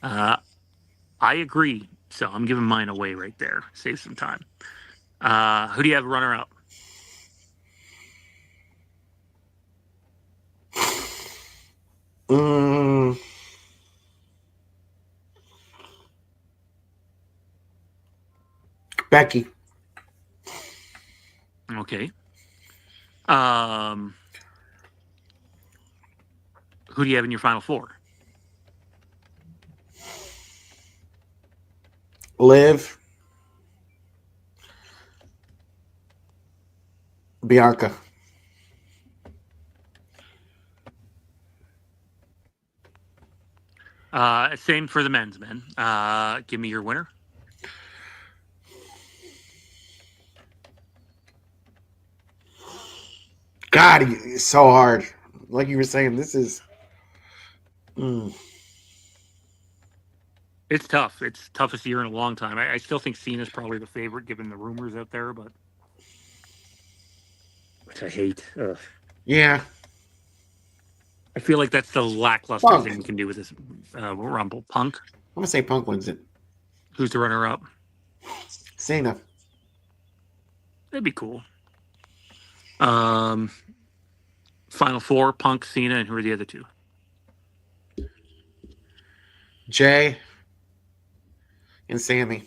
I agree. So I'm giving mine away right there. Save some time. Who do you have runner up? Becky. Okay. Who do you have in your final four? Liv. Bianca. Same for the men's men. Give me your winner. God, it's so hard. Like you were saying, this is. It's tough. It's toughest year in a long time. I still think Cena's probably the favorite, given the rumors out there, but which I hate. Ugh. Yeah. I feel like that's the lackluster Punk. thing we can do with this Rumble. Punk. I'm gonna say Punk wins it. Who's the runner-up? Cena. That'd be cool. Final four: Punk, Cena, and who are the other two? Jay and Sammy.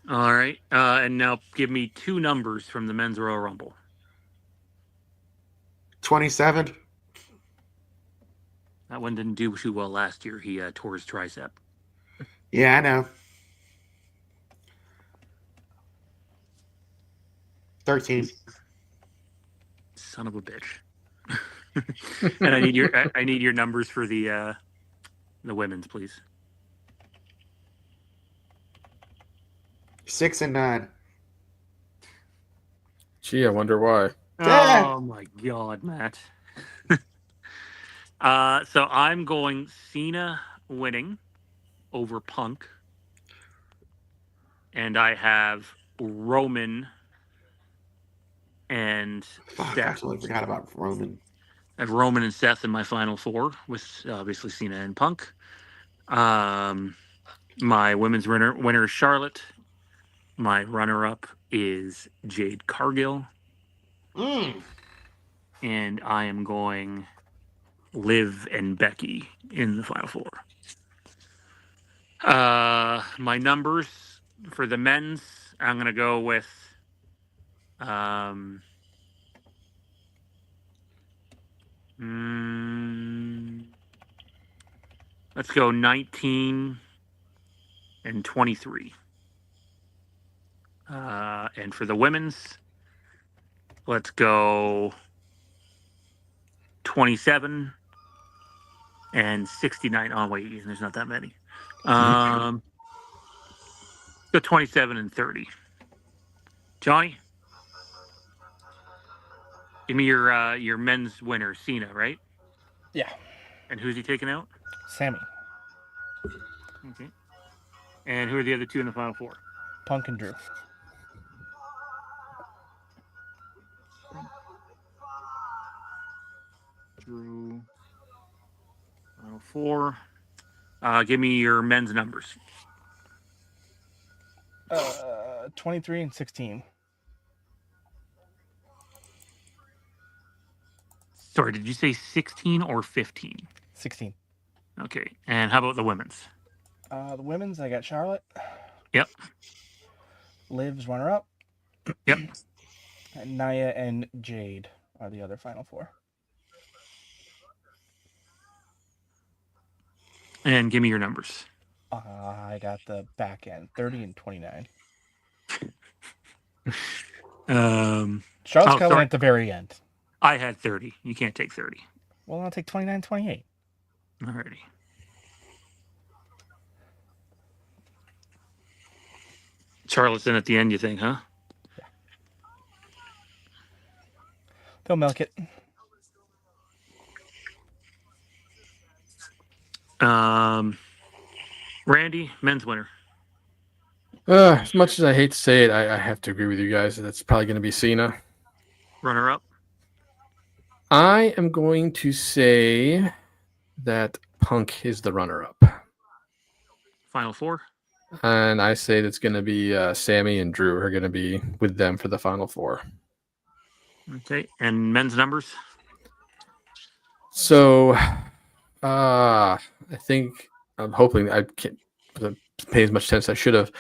All right. And now give me two numbers from the men's Royal Rumble. 27. That one didn't do too well last year. He tore his tricep. Yeah, I know. 13. Son of a bitch. And I need your numbers for the women's, please. 6 and 9. Gee, I wonder why. Oh my God, Matt. So I'm going Cena winning over Punk. And I have Roman and Fuck, Seth. I totally forgot about Roman. I have Roman and Seth in my final four, with obviously Cena and Punk. My women's winner is Charlotte. My runner-up is Jade Cargill. And I am going Liv and Becky in the final four. My numbers for the men's, I'm going to go with let's go 19 and 23. And for the women's, let's go 27 and 69. Oh, wait, there's not that many. Go 27 and 30. Johnny, give me your men's winner, Cena, right? Yeah. And who's he taking out? Sammy. Okay. And who are the other two in the final four? Punk and Drew. Drew. Final four. Give me your men's numbers. 23 and 16. Sorry, did you say 16 or 15? 16. Okay. And how about the women's? The women's, I got Charlotte. Yep. Liv's runner-up. Yep. And Nia and Jade are the other final four. And give me your numbers. I got the back end, 30 and 29. Charlotte's coming at the very end. I had 30. You can't take 30. Well, I'll take 29 28. Alrighty. Charlotte's in at the end, you think, huh? Yeah. They'll milk it. Randy, men's winner. As much as I hate to say it, I have to agree with you guys. That's probably going to be Cena. Runner up. I am going to say that Punk is the runner-up. Final four. And I say that's going to be Sammy and Drew are going to be with them for the final four. Okay. And men's numbers? So I think I'm hoping I can't pay as much attention as I should have.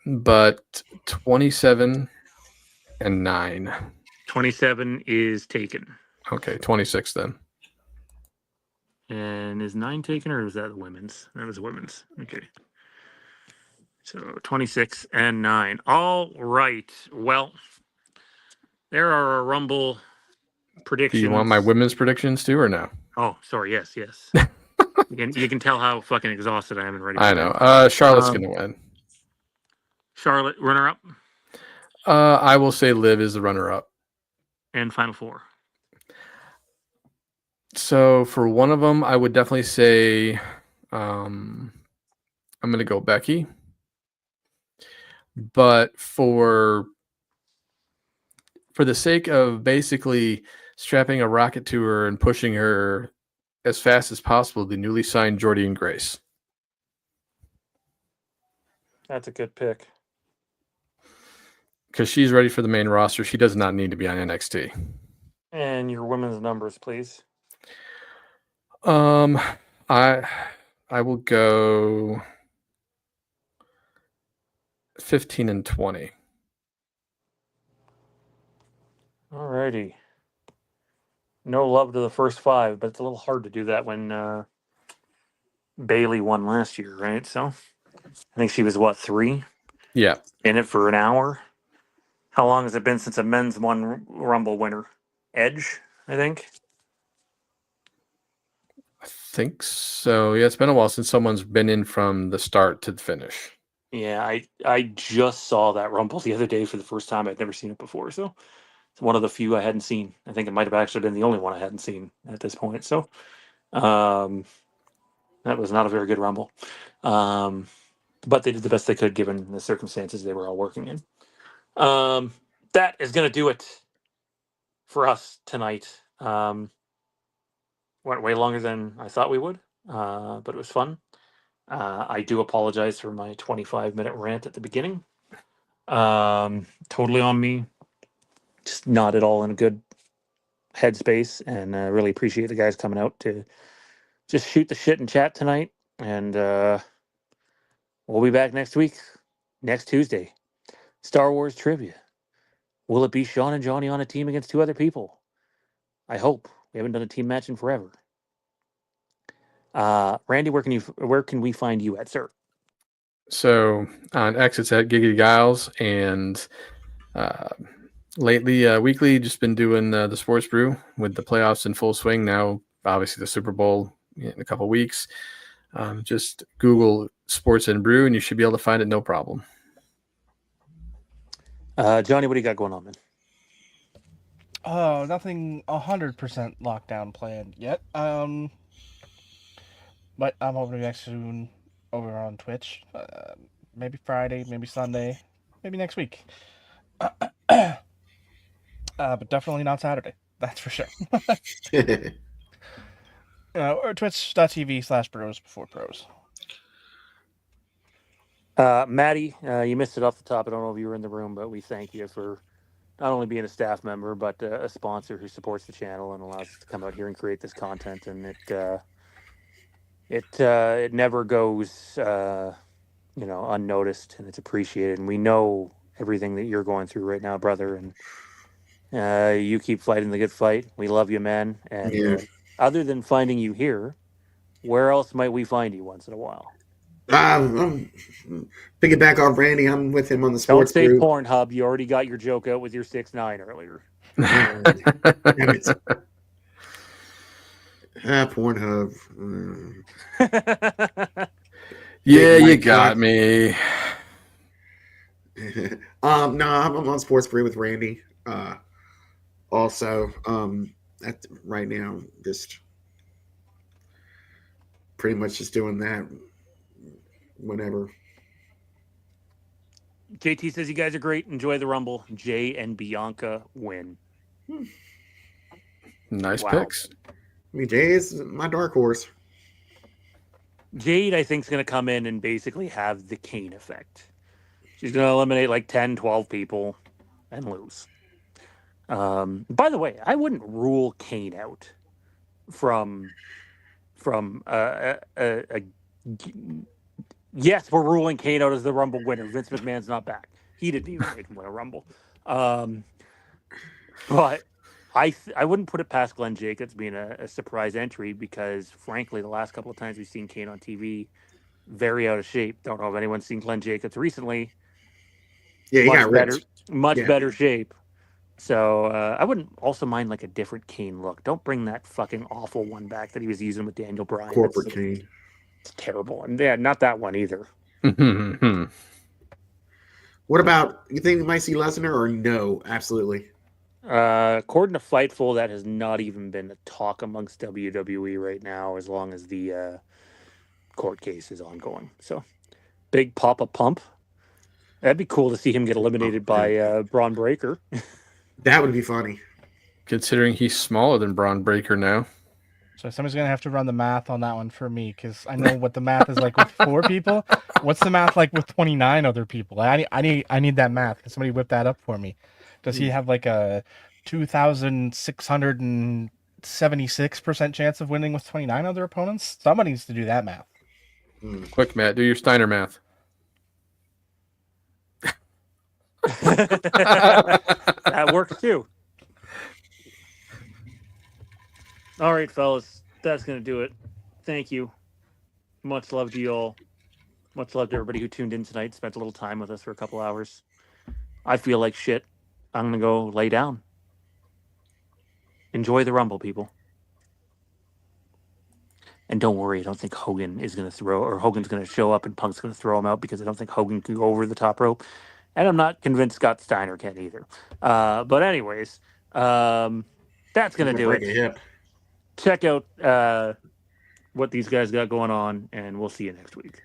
But 27 and 9. 27 is taken. Okay, 26 then. And is 9 taken, or was that the women's? That was women's. Okay. So 26 and 9. All right. Well, there are our Rumble predictions. Do you want my women's predictions too, or no? Oh, sorry. Yes. You can tell how fucking exhausted I am and ready. I know. Charlotte's going to win. Charlotte, runner-up. I will say Liv is the runner-up. And final four. So for one of them, I would definitely say I'm going to go Becky. But for the sake of basically strapping a rocket to her and pushing her as fast as possible, the newly signed Jordy and Grace. That's a good pick. Because she's ready for the main roster. She does not need to be on NXT. And your women's numbers, please. I will go 15 and 20. Alrighty. No love to the first 5, but it's a little hard to do that when Bailey won last year, right? So I think she was 3? Yeah. In it for an hour. How long has it been since a men's one Rumble winner? Edge, I think. I think so. Yeah, it's been a while since someone's been in from the start to the finish. Yeah, I just saw that Rumble the other day for the first time. I'd never seen it before, so it's one of the few I hadn't seen. I think it might have actually been the only one I hadn't seen at this point. So that was not a very good Rumble. But they did the best they could given the circumstances they were all working in. That is going to do it for us tonight. Went way longer than I thought we would, but it was fun. I do apologize for my 25-minute rant at the beginning. Totally on me. Just not at all in a good headspace, and I really appreciate the guys coming out to just shoot the shit and chat tonight. And we'll be back next week, next Tuesday. Star Wars trivia. Will it be Sean and Johnny on a team against 2 other people? I hope. We haven't done a team match in forever. Randy, where can we find you at, sir? So on X, it's at Giggity Giles, and lately, weekly, just been doing the Sports Brew with the playoffs in full swing. Now, obviously, the Super Bowl in a couple weeks. Just Google Sports and Brew, and you should be able to find it no problem. Johnny, what do you got going on, man? Oh, nothing 100% lockdown planned yet. But I'm hoping to be back soon over on Twitch. Maybe Friday, maybe Sunday, maybe next week. But definitely not Saturday. That's for sure. Or twitch.tv/bros before pros. Maddie, you missed it off the top. I don't know if you were in the room, but we thank you for not only being a staff member, but a sponsor who supports the channel and allows us to come out here and create this content. And it never goes unnoticed, and it's appreciated. And we know everything that you're going through right now, brother. And you keep fighting the good fight. We love you, man. And other than finding you here, where else might we find you once in a while? Piggyback off Randy. I'm with him on the Sports Don't say Brew. Pornhub. You already got your joke out with your 6'9" earlier. Pornhub. Yeah, you got me. No, I'm on Sports Brew with Randy. Also, right now, just pretty much just doing that whenever. JT says you guys are great. Enjoy the Rumble. Jay and Bianca win. Nice picks. mean, Jay is my dark horse. Jade, I think, is going to come in and basically have the Kane effect. She's going to eliminate like 10, 12 people and lose. By the way, I wouldn't rule Kane out from yes, we're ruling Kane out as the Rumble winner. Vince McMahon's not back. He didn't even make him win a Rumble. But I wouldn't put it past Glenn Jacobs being a surprise entry because, frankly, the last couple of times we've seen Kane on TV, very out of shape. Don't know if anyone's seen Glenn Jacobs recently. Yeah, he got better, ripped. much better shape. So I wouldn't also mind like a different Kane look. Don't bring that fucking awful one back that he was using with Daniel Bryan. Corporate Kane. It's terrible. And yeah, not that one either. What about, you think we might see Lesnar or no? Absolutely. According to Fightful, that has not even been a talk amongst WWE right now, as long as the court case is ongoing. So, big Papa Pump. That'd be cool to see him get eliminated by Braun Breaker. That would be funny. Considering he's smaller than Braun Breaker now. So somebody's going to have to run the math on that one for me, because I know what the math is like with 4 people. What's the math like with 29 other people? I need that math. Can somebody whip that up for me? Does he have like a 2,676% chance of winning with 29 other opponents? Somebody needs to do that math. Quick, Matt, do your Steiner math. That works too. All right, fellas, that's going to do it. Thank you. Much love to you all. Much love to everybody who tuned in tonight, spent a little time with us for a couple hours. I feel like shit. I'm going to go lay down. Enjoy the Rumble, people. And don't worry, I don't think Hogan is going to Hogan's going to show up and Punk's going to throw him out, because I don't think Hogan can go over the top rope. And I'm not convinced Scott Steiner can either. But anyways, that's going to do it. Check out what these guys got going on, and we'll see you next week.